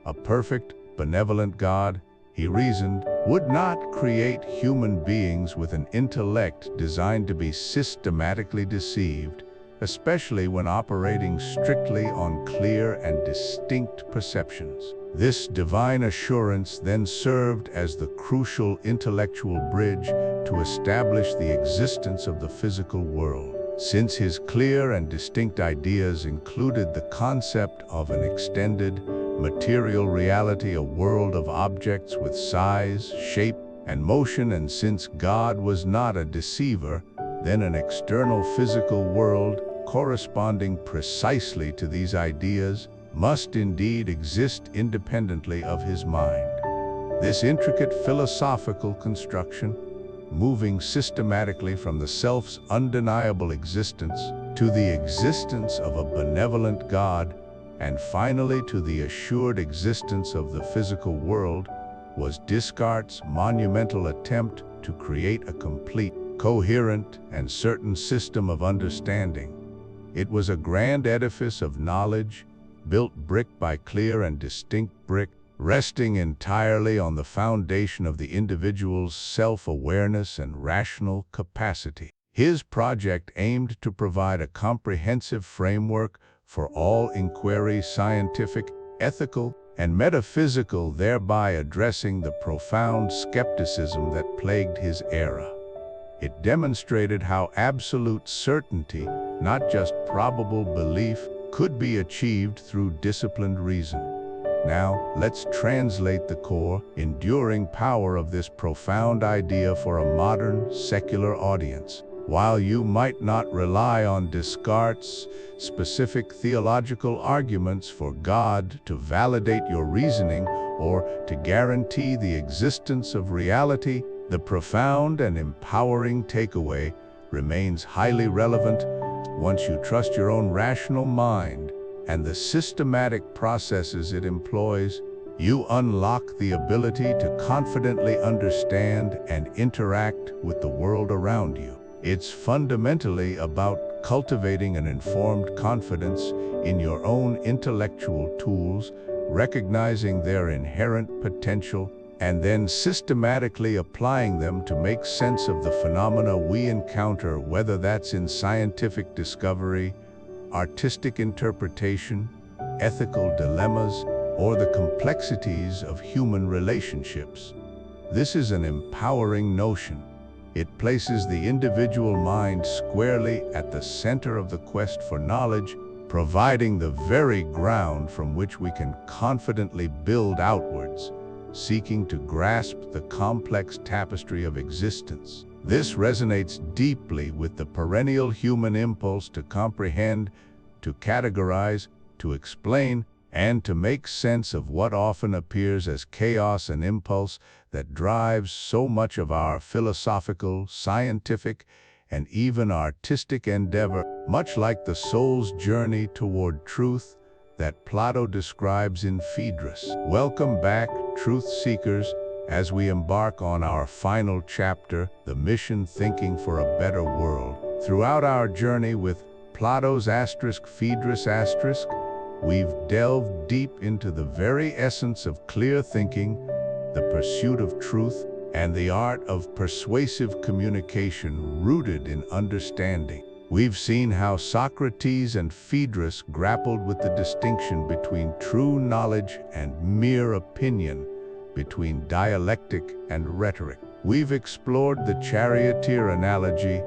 A perfect, benevolent God, he reasoned, would not create human beings with an intellect designed to be systematically deceived, especially when operating strictly on clear and distinct perceptions. This divine assurance then served as the crucial intellectual bridge to establish the existence of the physical world. Since his clear and distinct ideas included the concept of an extended, material reality, a world of objects with size, shape, and motion, and since God was not a deceiver, then an external physical world, corresponding precisely to these ideas, must indeed exist independently of his mind. This intricate philosophical construction, moving systematically from the self's undeniable existence to the existence of a benevolent God, and finally to the assured existence of the physical world, was Descartes' monumental attempt to create a complete, coherent, and certain system of understanding. It was a grand edifice of knowledge, built brick by clear and distinct brick, resting entirely on the foundation of the individual's self-awareness and rational capacity. His project aimed to provide a comprehensive framework for all inquiry, scientific, ethical, and metaphysical, thereby addressing the profound skepticism that plagued his era. It demonstrated how absolute certainty, not just probable belief, could be achieved through disciplined reason. Now, let's translate the core, enduring power of this profound idea for a modern, secular audience. While you might not rely on Descartes' specific theological arguments for God to validate your reasoning or to guarantee the existence of reality, the profound and empowering takeaway remains highly relevant. Once you trust your own rational mind and the systematic processes it employs, you unlock the ability to confidently understand and interact with the world around you. It's fundamentally about cultivating an informed confidence in your own intellectual tools, recognizing their inherent potential, and then systematically applying them to make sense of the phenomena we encounter, whether that's in scientific discovery, artistic interpretation, ethical dilemmas, or the complexities of human relationships. This is an empowering notion. It places the individual mind squarely at the center of the quest for knowledge, providing the very ground from which we can confidently build outwards, seeking to grasp the complex tapestry of existence. This resonates deeply with the perennial human impulse to comprehend, to categorize, to explain, and to make sense of what often appears as chaos and impulse that drives so much of our philosophical, scientific, and even artistic endeavor, much like the soul's journey toward truth that Plato describes in Phaedrus. Welcome back, truth seekers, as we embark on our final chapter, the mission thinking for a better world. Throughout our journey with Plato's Phaedrus we've delved deep into the very essence of clear thinking, the pursuit of truth, and the art of persuasive communication rooted in understanding. We've seen how Socrates and Phaedrus grappled with the distinction between true knowledge and mere opinion, between dialectic and rhetoric. We've explored the charioteer analogy,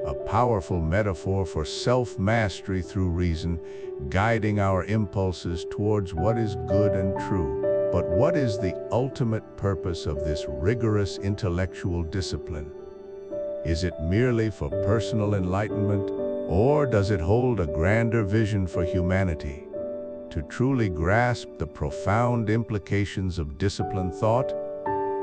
a powerful metaphor for self-mastery through reason, guiding our impulses towards what is good and true. But what is the ultimate purpose of this rigorous intellectual discipline? Is it merely for personal enlightenment, or does it hold a grander vision for humanity? To truly grasp the profound implications of disciplined thought,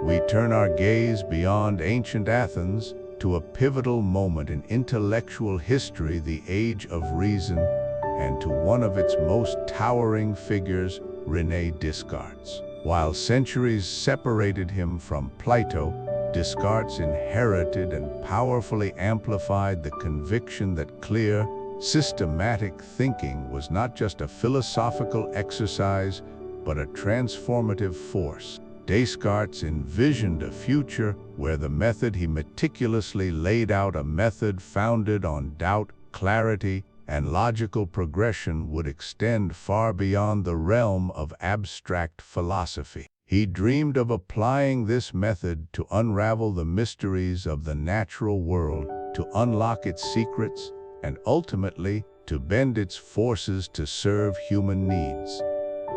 we turn our gaze beyond ancient Athens to a pivotal moment in intellectual history, the Age of Reason, and to one of its most towering figures, René Descartes. While centuries separated him from Plato, Descartes inherited and powerfully amplified the conviction that clear, systematic thinking was not just a philosophical exercise, but a transformative force. Descartes envisioned a future where the method he meticulously laid out, a method founded on doubt, clarity, and logical progression, would extend far beyond the realm of abstract philosophy. He dreamed of applying this method to unravel the mysteries of the natural world, to unlock its secrets, and ultimately to bend its forces to serve human needs.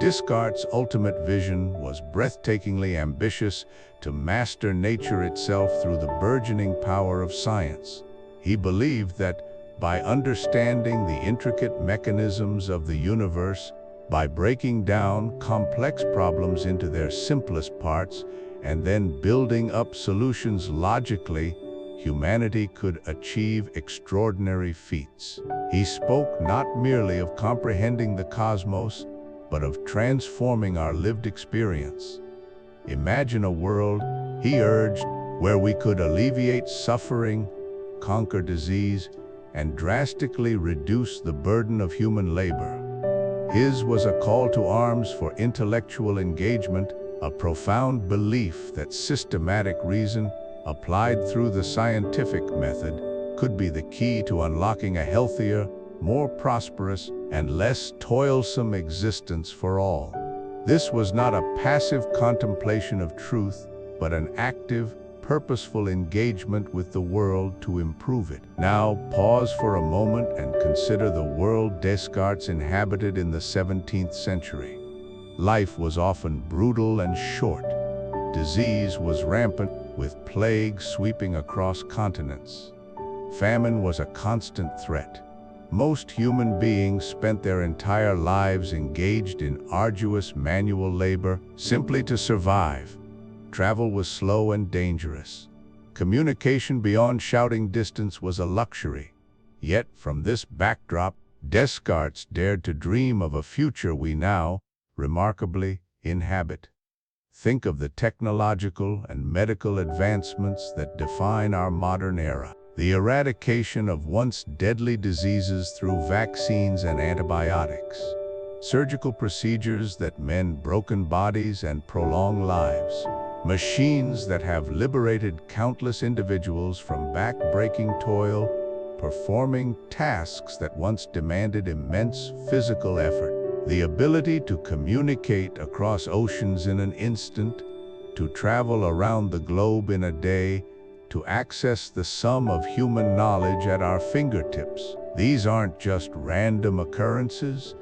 Descartes' ultimate vision was breathtakingly ambitious: to master nature itself through the burgeoning power of science. He believed that by understanding the intricate mechanisms of the universe, by breaking down complex problems into their simplest parts, and then building up solutions logically, humanity could achieve extraordinary feats. He spoke not merely of comprehending the cosmos, but of transforming our lived experience. Imagine a world, he urged, where we could alleviate suffering, conquer disease, and drastically reduce the burden of human labor. His was a call to arms for intellectual engagement, a profound belief that systematic reason, applied through the scientific method, could be the key to unlocking a healthier, more prosperous, and less toilsome existence for all. This was not a passive contemplation of truth, but an active, purposeful engagement with the world to improve it. Now, pause for a moment and consider the world Descartes inhabited in the 17th century. Life was often brutal and short. Disease was rampant, with plague sweeping across continents. Famine was a constant threat. Most human beings spent their entire lives engaged in arduous manual labor simply to survive. Travel was slow and dangerous. Communication beyond shouting distance was a luxury. Yet, from this backdrop, Descartes dared to dream of a future we now, remarkably, inhabit. Think of the technological and medical advancements that define our modern era. The eradication of once deadly diseases through vaccines and antibiotics. Surgical procedures that mend broken bodies and prolong lives. Machines that have liberated countless individuals from back-breaking toil, performing tasks that once demanded immense physical effort. The ability to communicate across oceans in an instant, to travel around the globe in a day, to access the sum of human knowledge at our fingertips. These aren't just random occurrences,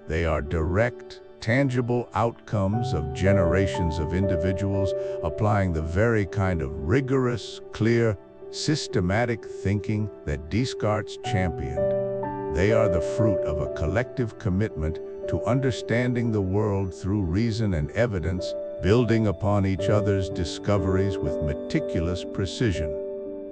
they are direct, tangible outcomes of generations of individuals applying the very kind of rigorous, clear, systematic thinking that Descartes championed. They are the fruit of a collective commitment to understanding the world through reason and evidence, building upon each other's discoveries with meticulous precision.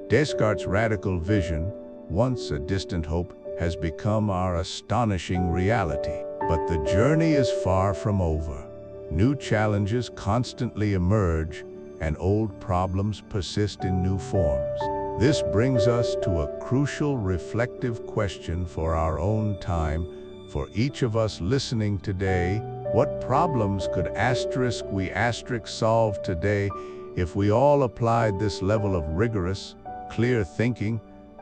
Descartes' radical vision, once a distant hope, has become our astonishing reality. But the journey is far from over. New challenges constantly emerge, and old problems persist in new forms. This brings us to a crucial reflective question for our own time. For each of us listening today, what problems could we solve today if we all applied this level of rigorous, clear thinking,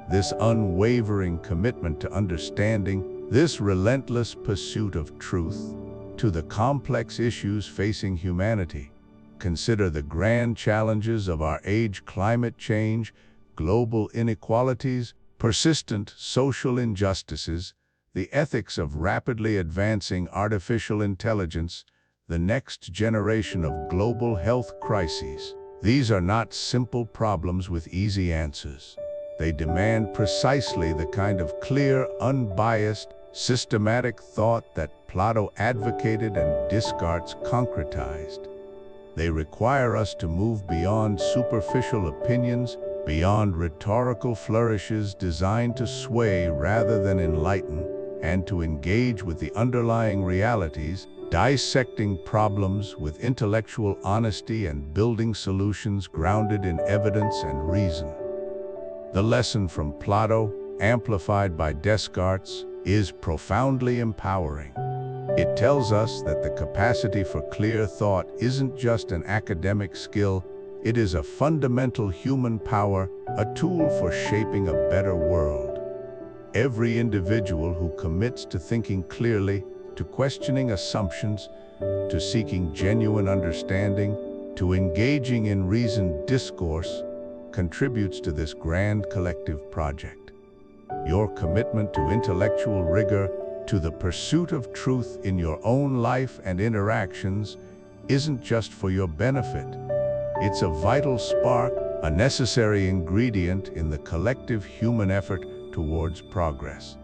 this unwavering commitment to understanding, this relentless pursuit of truth, to the complex issues facing humanity? Consider the grand challenges of our age: climate change, global inequalities, persistent social injustices, the ethics of rapidly advancing artificial intelligence, the next generation of global health crises. These are not simple problems with easy answers. They demand precisely the kind of clear, unbiased, systematic thought that Plato advocated and Descartes concretized. They require us to move beyond superficial opinions, beyond rhetorical flourishes designed to sway rather than enlighten, and to engage with the underlying realities, dissecting problems with intellectual honesty and building solutions grounded in evidence and reason. The lesson from Plato, amplified by Descartes, is profoundly empowering. It tells us that the capacity for clear thought isn't just an academic skill, it is a fundamental human power, a tool for shaping a better world. Every individual who commits to thinking clearly, to questioning assumptions, to seeking genuine understanding, to engaging in reasoned discourse, contributes to this grand collective project. Your commitment to intellectual rigor, to the pursuit of truth in your own life and interactions, isn't just for your benefit. It's a vital spark, a necessary ingredient in the collective human effort towards progress.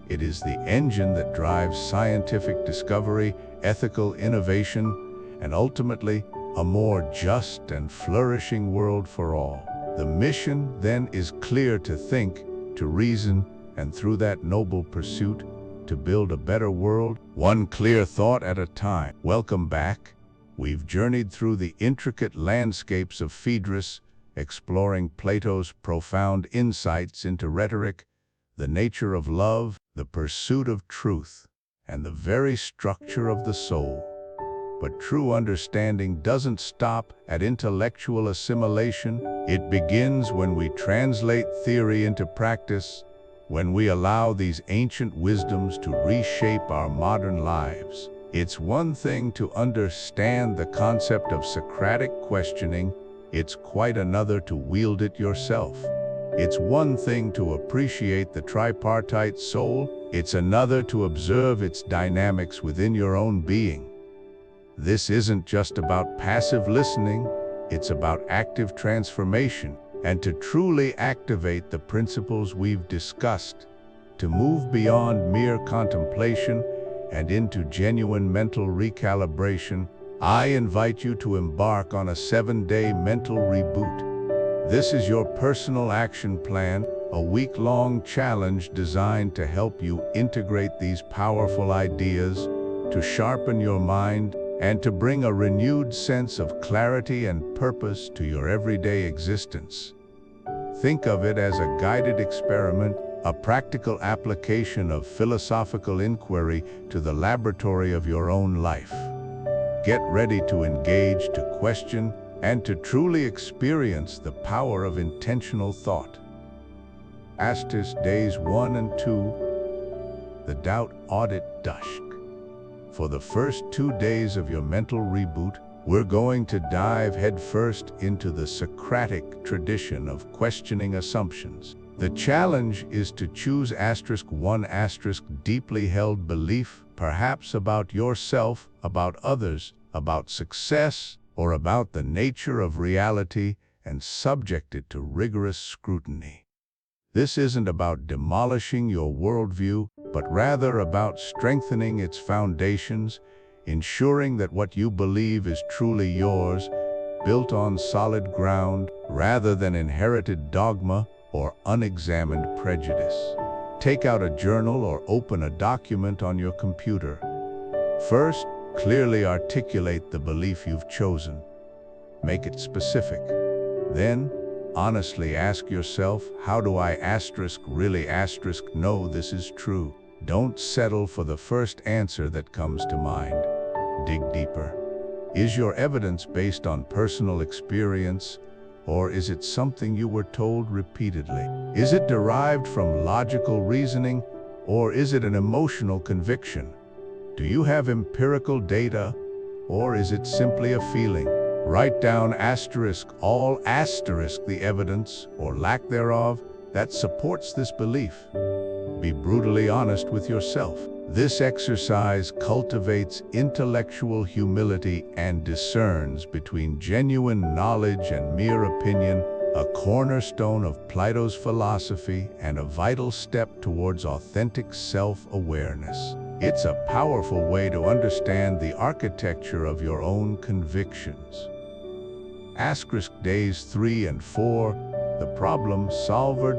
It is the engine that drives scientific discovery, ethical innovation, and ultimately, a more just and flourishing world for all. The mission, then, is clear: to think, to reason, and through that noble pursuit, to build a better world, one clear thought at a time. Welcome back. We've journeyed through the intricate landscapes of Phaedrus, exploring Plato's profound insights into rhetoric, the nature of love, the pursuit of truth, and the very structure of the soul. But true understanding doesn't stop at intellectual assimilation. It begins when we translate theory into practice, when we allow these ancient wisdoms to reshape our modern lives. It's one thing to understand the concept of Socratic questioning, it's quite another to wield it yourself. It's one thing to appreciate the tripartite soul, it's another to observe its dynamics within your own being. This isn't just about passive listening, it's about active transformation. And to truly activate the principles we've discussed, to move beyond mere contemplation and into genuine mental recalibration, I invite you to embark on a 7-day mental reboot. This is your personal action plan, a week-long challenge designed to help you integrate these powerful ideas, to sharpen your mind, and to bring a renewed sense of clarity and purpose to your everyday existence. Think of it as a guided experiment, a practical application of philosophical inquiry to the laboratory of your own life. Get ready to engage, to question, and to truly experience the power of intentional thought. Astis Days 1 and 2, The Doubt Audit Dusk. For the first 2 days of your mental reboot, we're going to dive headfirst into the Socratic tradition of questioning assumptions. The challenge is to choose *1 deeply held belief, perhaps about yourself, about others, about success, or about the nature of reality, and subject it to rigorous scrutiny. This isn't about demolishing your worldview, but rather about strengthening its foundations, ensuring that what you believe is truly yours, built on solid ground rather than inherited dogma or unexamined prejudice. Take out a journal or open a document on your computer. First, clearly articulate the belief you've chosen. Make it specific. Then, honestly ask yourself, how do I really know this is true? Don't settle for the first answer that comes to mind. Dig deeper. Is your evidence based on personal experience, or is it something you were told repeatedly? Is it derived from logical reasoning, or is it an emotional conviction? Do you have empirical data, or is it simply a feeling? Write down all the evidence, or lack thereof, that supports this belief. Be brutally honest with yourself. This exercise cultivates intellectual humility and discerns between genuine knowledge and mere opinion, a cornerstone of Plato's philosophy and a vital step towards authentic self-awareness. It's a powerful way to understand the architecture of your own convictions. Days 3 and 4, the problem solver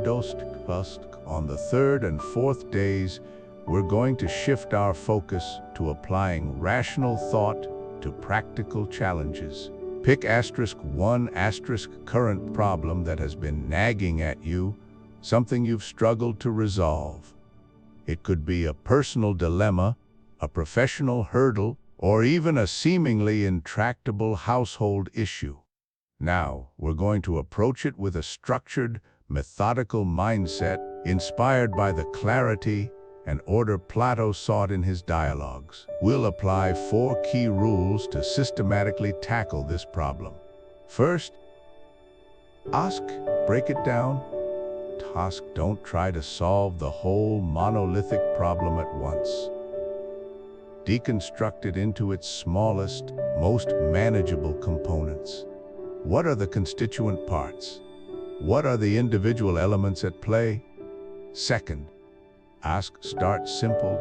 on the third and fourth days, we're going to shift our focus to applying rational thought to practical challenges. Pick *1 current problem that has been nagging at you, something you've struggled to resolve. It could be a personal dilemma, a professional hurdle, or even a seemingly intractable household issue. Now, we're going to approach it with a structured, methodical mindset inspired by the clarity and order Plato sought in his dialogues. We'll apply 4 key rules to systematically tackle this problem. First, ask, break it down. Don't try to solve the whole monolithic problem at once. Deconstruct it into its smallest, most manageable components. What are the constituent parts? What are the individual elements at play? Second, start simple.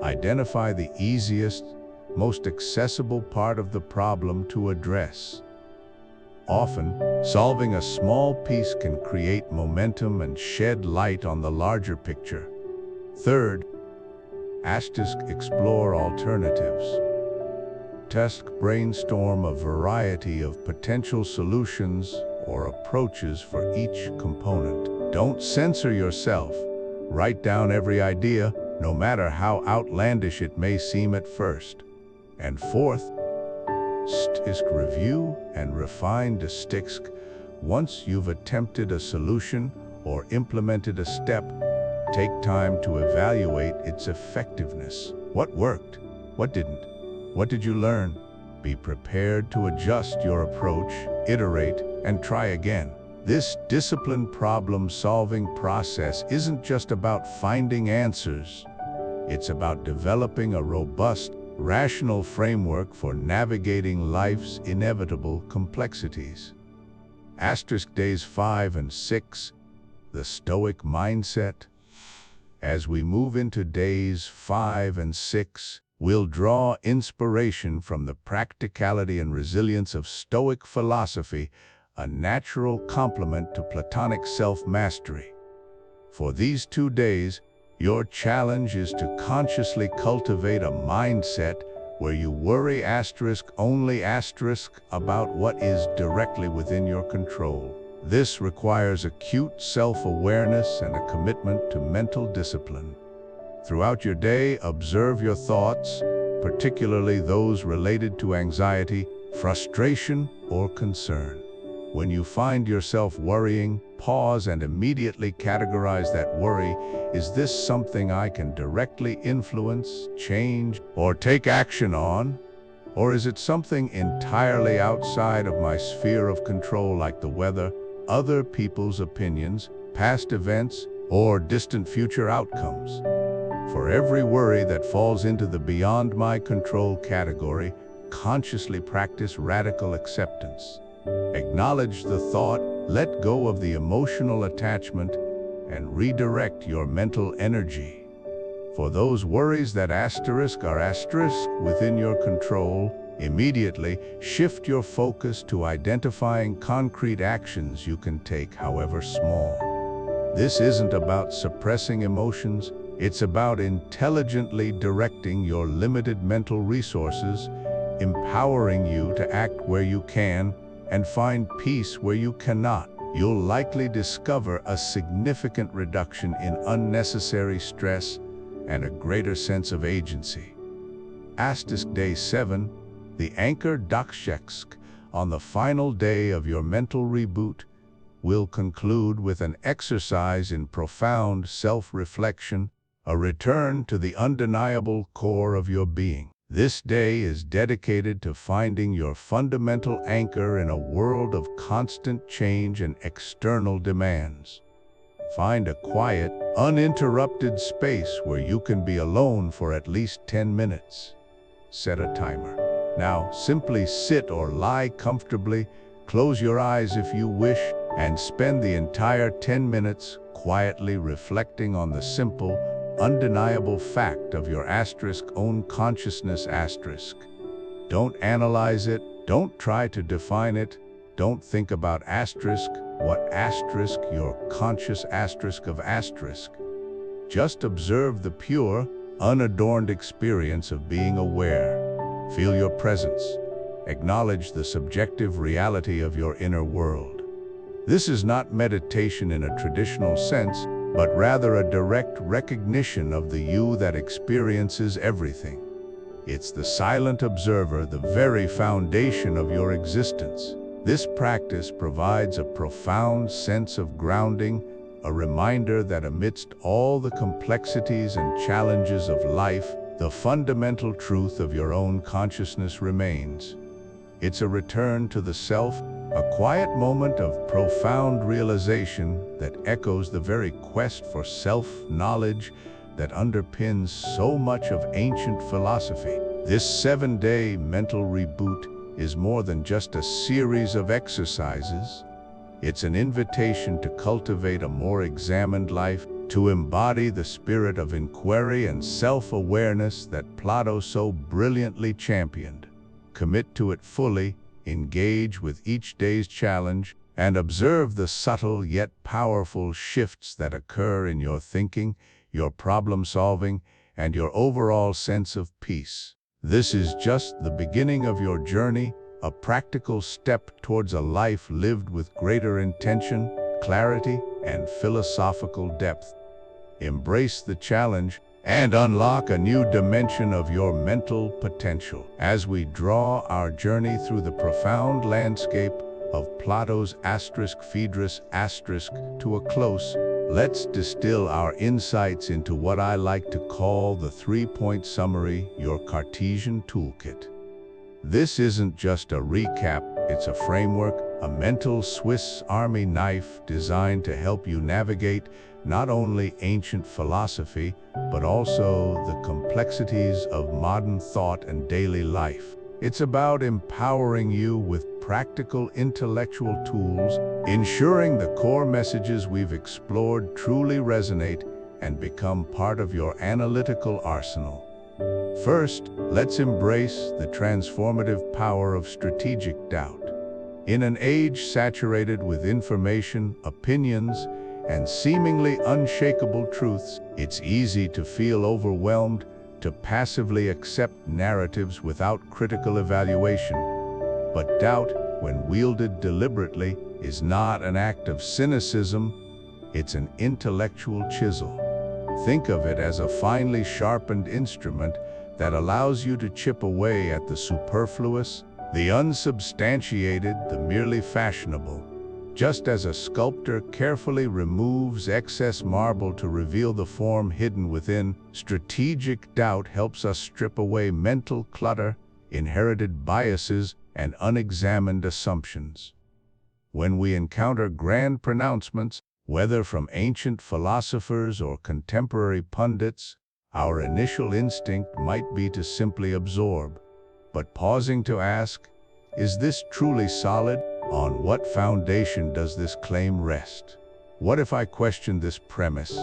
Identify the easiest, most accessible part of the problem to address. Often, solving a small piece can create momentum and shed light on the larger picture. Third, explore alternatives. Brainstorm a variety of potential solutions or approaches for each component. Don't censor yourself. Write down every idea, no matter how outlandish it may seem at first. And fourth, review and refine once you've attempted a solution or implemented a step, take time to evaluate its effectiveness. What worked? What didn't? What did you learn? Be prepared to adjust your approach, iterate, and try again. This disciplined problem-solving process isn't just about finding answers. It's about developing a robust, rational framework for navigating life's inevitable complexities. Days 5 and 6, the Stoic mindset. As we move into days 5 and 6, we'll draw inspiration from the practicality and resilience of Stoic philosophy, a natural complement to Platonic self-mastery. For these 2 days, your challenge is to consciously cultivate a mindset where you worry only about what is directly within your control. This requires acute self-awareness and a commitment to mental discipline. Throughout your day, observe your thoughts, particularly those related to anxiety, frustration, or concern. When you find yourself worrying, pause and immediately categorize that worry. Is this something I can directly influence, change, or take action on? Or is it something entirely outside of my sphere of control, like the weather, other people's opinions, past events, or distant future outcomes? For every worry that falls into the beyond my control category, consciously practice radical acceptance. Acknowledge the thought, let go of the emotional attachment, and redirect your mental energy. For those worries that are asterisk within your control, immediately shift your focus to identifying concrete actions you can take, however small. This isn't about suppressing emotions, it's about intelligently directing your limited mental resources, empowering you to act where you can and find peace where you cannot. You'll likely discover a significant reduction in unnecessary stress and a greater sense of agency. Asterisk Day 7, the anchor Daksheksk, on the final day of your mental reboot, will conclude with an exercise in profound self-reflection, a return to the undeniable core of your being. This day is dedicated to finding your fundamental anchor in a world of constant change and external demands. Find a quiet, uninterrupted space where you can be alone for at least 10 minutes. Set a timer. Now, simply sit or lie comfortably, close your eyes if you wish, and spend the entire 10 minutes quietly reflecting on the simple, undeniable fact of your own consciousness. Don't analyze it, don't try to define it, don't think about your conscious of. Just observe the pure, unadorned experience of being aware. Feel your presence. Acknowledge the subjective reality of your inner world. This is not meditation in a traditional sense, but rather a direct recognition of the you that experiences everything. It's the silent observer, the very foundation of your existence. This practice provides a profound sense of grounding, a reminder that amidst all the complexities and challenges of life, the fundamental truth of your own consciousness remains. It's a return to the self, a quiet moment of profound realization that echoes the very quest for self-knowledge that underpins so much of ancient philosophy. This 7-day mental reboot is more than just a series of exercises. It's an invitation to cultivate a more examined life, to embody the spirit of inquiry and self-awareness that Plato so brilliantly championed. Commit to it fully, engage with each day's challenge, and observe the subtle yet powerful shifts that occur in your thinking, your problem-solving, and your overall sense of peace. This is just the beginning of your journey, a practical step towards a life lived with greater intention, clarity, and philosophical depth. Embrace the challenge and unlock a new dimension of your mental potential. As we draw our journey through the profound landscape of Plato's Phaedrus to a close, let's distill our insights into what I like to call the 3-point summary, your Cartesian toolkit. This isn't just a recap, it's a framework, a mental Swiss Army knife designed to help you navigate not only ancient philosophy, but also the complexities of modern thought and daily life. It's about empowering you with practical intellectual tools, ensuring the core messages we've explored truly resonate and become part of your analytical arsenal. First, let's embrace the transformative power of strategic doubt. In an age saturated with information, opinions, and seemingly unshakable truths, it's easy to feel overwhelmed, to passively accept narratives without critical evaluation. But doubt, when wielded deliberately, is not an act of cynicism, it's an intellectual chisel. Think of it as a finely sharpened instrument that allows you to chip away at the superfluous, the unsubstantiated, the merely fashionable. Just as a sculptor carefully removes excess marble to reveal the form hidden within, strategic doubt helps us strip away mental clutter, inherited biases, and unexamined assumptions. When we encounter grand pronouncements, whether from ancient philosophers or contemporary pundits, our initial instinct might be to simply absorb. But pausing to ask, is this truly solid? On what foundation does this claim rest? What if I question this premise?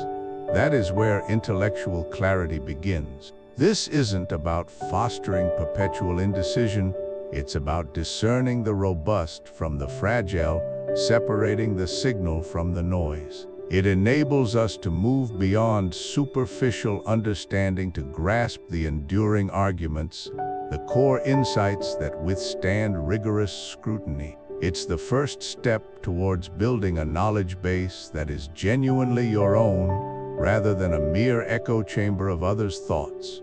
That is where intellectual clarity begins. This isn't about fostering perpetual indecision, it's about discerning the robust from the fragile, separating the signal from the noise. It enables us to move beyond superficial understanding to grasp the enduring arguments, the core insights that withstand rigorous scrutiny. It's the first step towards building a knowledge base that is genuinely your own, rather than a mere echo chamber of others' thoughts.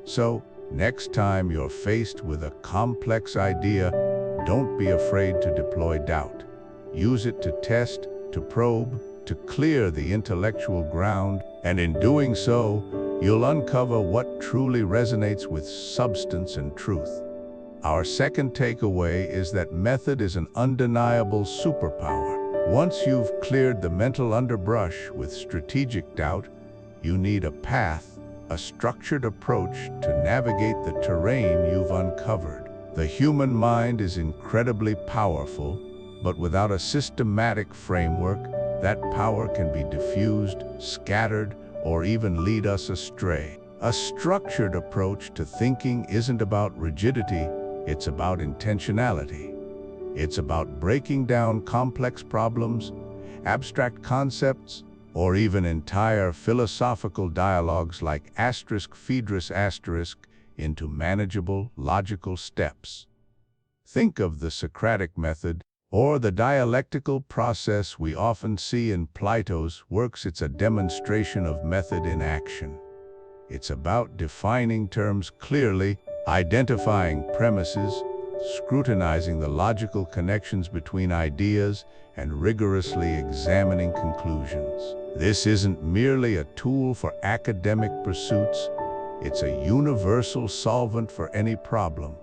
So, next time you're faced with a complex idea, don't be afraid to deploy doubt. Use it to test, to probe, to clear the intellectual ground, and in doing so, you'll uncover what truly resonates with substance and truth. Our second takeaway is that method is an undeniable superpower. Once you've cleared the mental underbrush with strategic doubt, you need a path, a structured approach to navigate the terrain you've uncovered. The human mind is incredibly powerful, but without a systematic framework, that power can be diffused, scattered, or even lead us astray. A structured approach to thinking isn't about rigidity, it's about intentionality. It's about breaking down complex problems, abstract concepts, or even entire philosophical dialogues like *Phaedrus* into manageable, logical steps. Think of the Socratic method, or the dialectical process we often see in Plato's works. It's a demonstration of method in action. It's about defining terms clearly, identifying premises, scrutinizing the logical connections between ideas, and rigorously examining conclusions. This isn't merely a tool for academic pursuits, it's a universal solvent for any problem.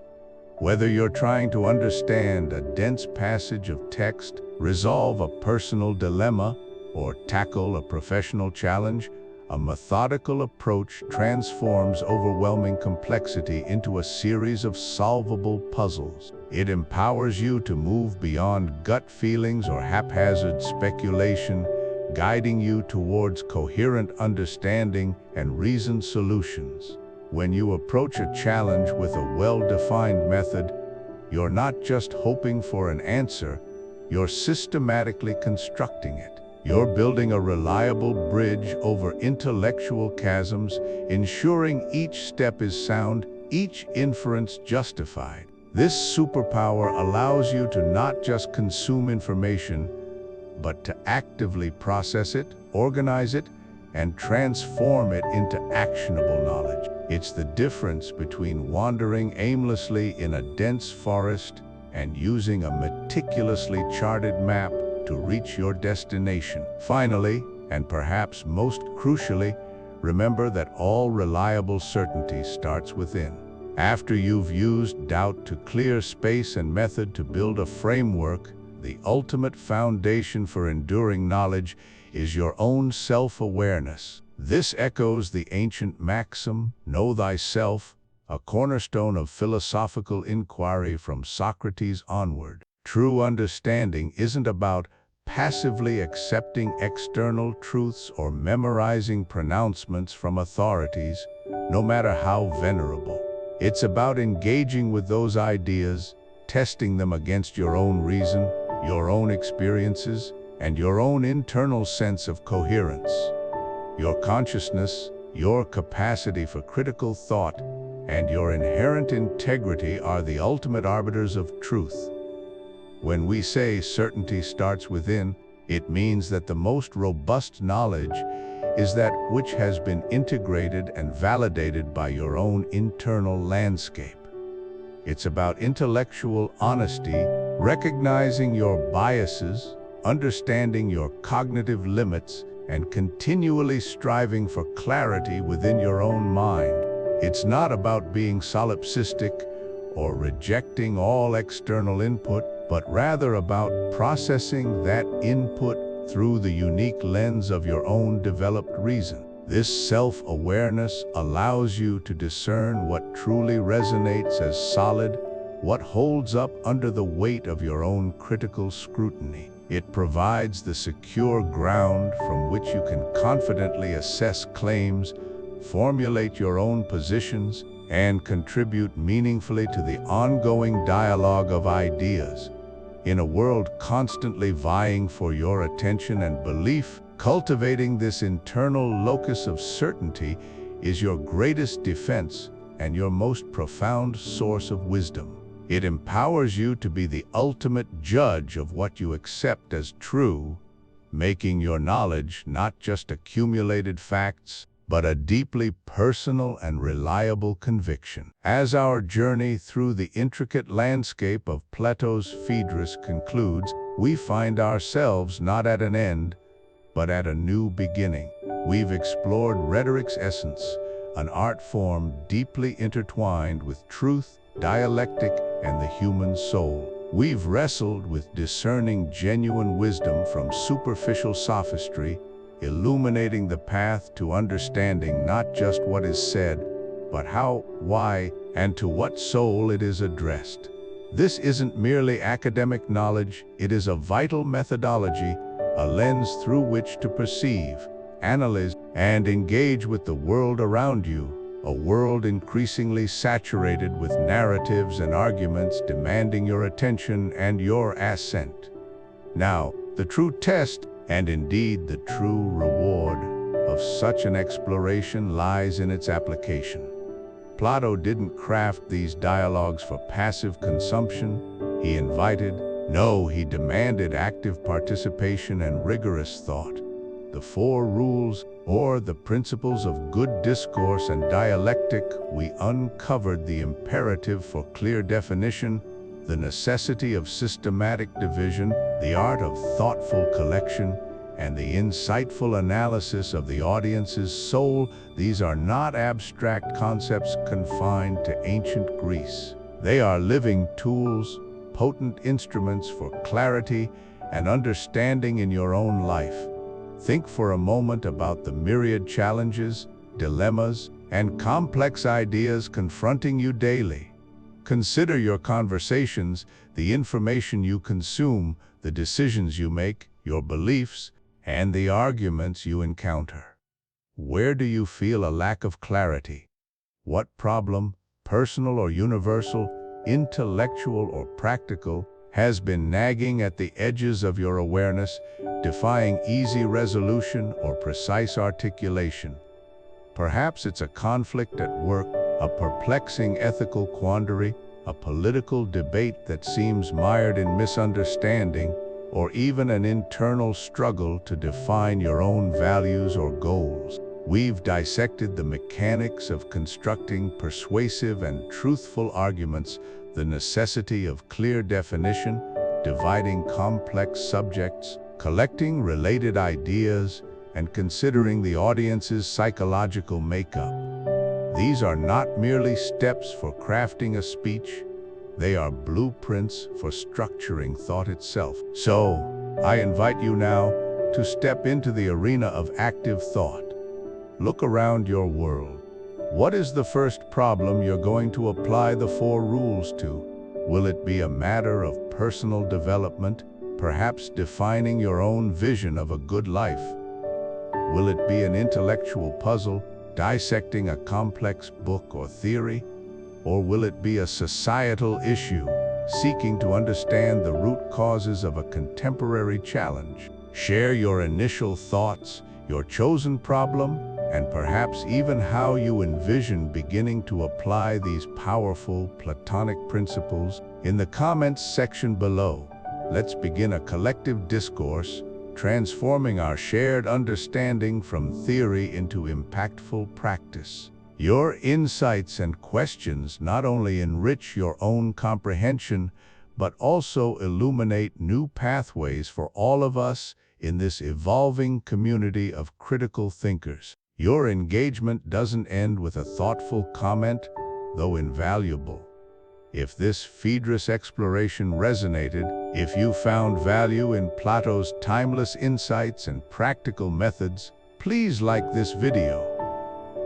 Whether you're trying to understand a dense passage of text, resolve a personal dilemma, or tackle a professional challenge, a methodical approach transforms overwhelming complexity into a series of solvable puzzles. It empowers you to move beyond gut feelings or haphazard speculation, guiding you towards coherent understanding and reasoned solutions. When you approach a challenge with a well-defined method, you're not just hoping for an answer, you're systematically constructing it. You're building a reliable bridge over intellectual chasms, ensuring each step is sound, each inference justified. This superpower allows you to not just consume information, but to actively process it, organize it, and transform it into actionable knowledge. It's the difference between wandering aimlessly in a dense forest and using a meticulously charted map to reach your destination. Finally, and perhaps most crucially, remember that all reliable certainty starts within. After you've used doubt to clear space and method to build a framework, the ultimate foundation for enduring knowledge is your own self-awareness. This echoes the ancient maxim, "Know thyself," a cornerstone of philosophical inquiry from Socrates onward. True understanding isn't about passively accepting external truths or memorizing pronouncements from authorities, no matter how venerable. It's about engaging with those ideas, testing them against your own reason, your own experiences, and your own internal sense of coherence. Your consciousness, your capacity for critical thought, and your inherent integrity are the ultimate arbiters of truth. When we say certainty starts within, it means that the most robust knowledge is that which has been integrated and validated by your own internal landscape. It's about intellectual honesty, recognizing your biases, understanding your cognitive limits, and continually striving for clarity within your own mind. It's not about being solipsistic or rejecting all external input, but rather about processing that input through the unique lens of your own developed reason. This self-awareness allows you to discern what truly resonates as solid, what holds up under the weight of your own critical scrutiny. It provides the secure ground from which you can confidently assess claims, formulate your own positions, and contribute meaningfully to the ongoing dialogue of ideas. In a world constantly vying for your attention and belief, cultivating this internal locus of certainty is your greatest defense and your most profound source of wisdom. It empowers you to be the ultimate judge of what you accept as true, making your knowledge not just accumulated facts, but a deeply personal and reliable conviction. As our journey through the intricate landscape of Plato's Phaedrus concludes, we find ourselves not at an end, but at a new beginning. We've explored rhetoric's essence, an art form deeply intertwined with truth, dialectic, and the human soul. We've wrestled with discerning genuine wisdom from superficial sophistry, illuminating the path to understanding not just what is said, but how, why, and to what soul it is addressed. This isn't merely academic knowledge, it is a vital methodology, a lens through which to perceive, analyze, and engage with the world around you, a world increasingly saturated with narratives and arguments demanding your attention and your assent. Now, the true test, and indeed the true reward, of such an exploration lies in its application. Plato didn't craft these dialogues for passive consumption. He invited, no, he demanded active participation and rigorous thought. The four rules, or the principles of good discourse and dialectic, we uncovered the imperative for clear definition, the necessity of systematic division, the art of thoughtful collection, and the insightful analysis of the audience's soul. These are not abstract concepts confined to ancient Greece. They are living tools, potent instruments for clarity and understanding in your own life. Think for a moment about the myriad challenges, dilemmas, and complex ideas confronting you daily. Consider your conversations, the information you consume, the decisions you make, your beliefs, and the arguments you encounter. Where do you feel a lack of clarity? What problem, personal or universal, intellectual or practical, has been nagging at the edges of your awareness, defying easy resolution or precise articulation? Perhaps it's a conflict at work, a perplexing ethical quandary, a political debate that seems mired in misunderstanding, or even an internal struggle to define your own values or goals. We've dissected the mechanics of constructing persuasive and truthful arguments, the necessity of clear definition, dividing complex subjects, collecting related ideas, and considering the audience's psychological makeup. These are not merely steps for crafting a speech, they are blueprints for structuring thought itself. So, I invite you now to step into the arena of active thought. Look around your world. What is the first problem you're going to apply the four rules to? Will it be a matter of personal development, perhaps defining your own vision of a good life? Will it be an intellectual puzzle, dissecting a complex book or theory? Or will it be a societal issue, seeking to understand the root causes of a contemporary challenge? Share your initial thoughts, your chosen problem, and perhaps even how you envision beginning to apply these powerful Platonic principles in the comments section below. Let's begin a collective discourse, transforming our shared understanding from theory into impactful practice. Your insights and questions not only enrich your own comprehension, but also illuminate new pathways for all of us in this evolving community of critical thinkers. Your engagement doesn't end with a thoughtful comment, though invaluable. If this Phaedrus exploration resonated, if you found value in Plato's timeless insights and practical methods, please like this video.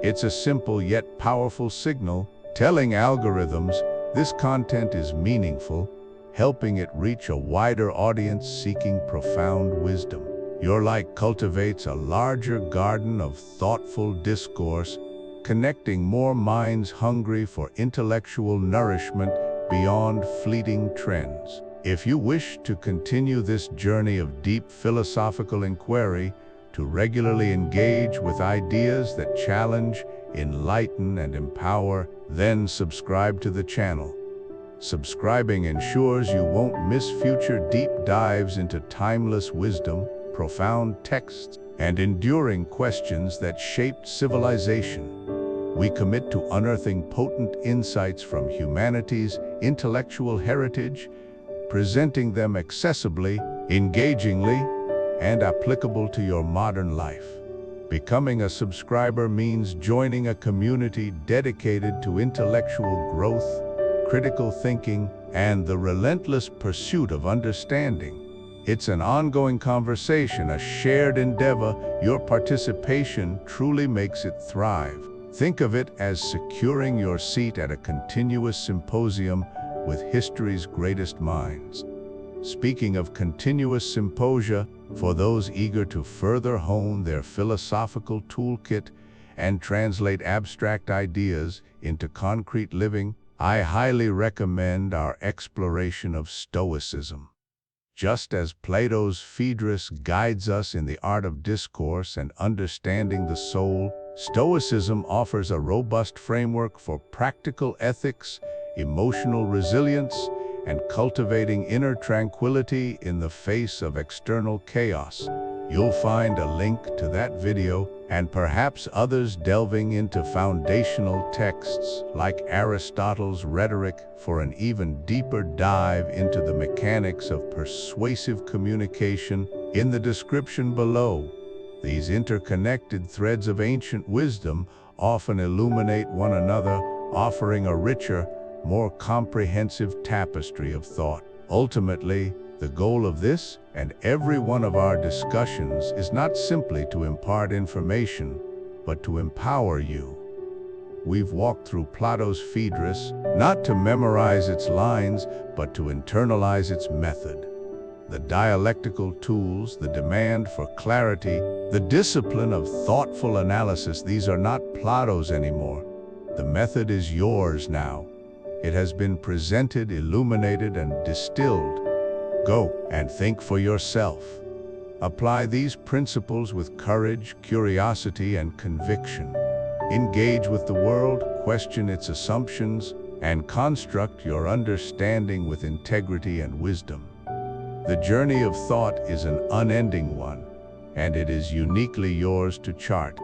It's a simple yet powerful signal telling algorithms this content is meaningful, helping it reach a wider audience seeking profound wisdom. Your light cultivates a larger garden of thoughtful discourse, connecting more minds hungry for intellectual nourishment beyond fleeting trends. If you wish to continue this journey of deep philosophical inquiry, to regularly engage with ideas that challenge, enlighten, and empower, then subscribe to the channel. Subscribing ensures you won't miss future deep dives into timeless wisdom, profound texts, and enduring questions that shaped civilization. We commit to unearthing potent insights from humanity's intellectual heritage, presenting them accessibly, engagingly, and applicable to your modern life. Becoming a subscriber means joining a community dedicated to intellectual growth, critical thinking, and the relentless pursuit of understanding. It's an ongoing conversation, a shared endeavor. Your participation truly makes it thrive. Think of it as securing your seat at a continuous symposium with history's greatest minds. Speaking of continuous symposia, for those eager to further hone their philosophical toolkit and translate abstract ideas into concrete living, I highly recommend our exploration of Stoicism. Just as Plato's Phaedrus guides us in the art of discourse and understanding the soul, Stoicism offers a robust framework for practical ethics, emotional resilience, and cultivating inner tranquility in the face of external chaos. You'll find a link to that video and perhaps others delving into foundational texts like Aristotle's Rhetoric for an even deeper dive into the mechanics of persuasive communication in the description below. These interconnected threads of ancient wisdom often illuminate one another, offering a richer, more comprehensive tapestry of thought. Ultimately, the goal of this and every one of our discussions is not simply to impart information, but to empower you. We've walked through Plato's Phaedrus, not to memorize its lines, but to internalize its method. The dialectical tools, the demand for clarity, the discipline of thoughtful analysis, these are not Plato's anymore. The method is yours now. It has been presented, illuminated, and distilled. Go and think for yourself. Apply these principles with courage, curiosity, and conviction. Engage with the world, question its assumptions, and construct your understanding with integrity and wisdom. The journey of thought is an unending one, and it is uniquely yours to chart.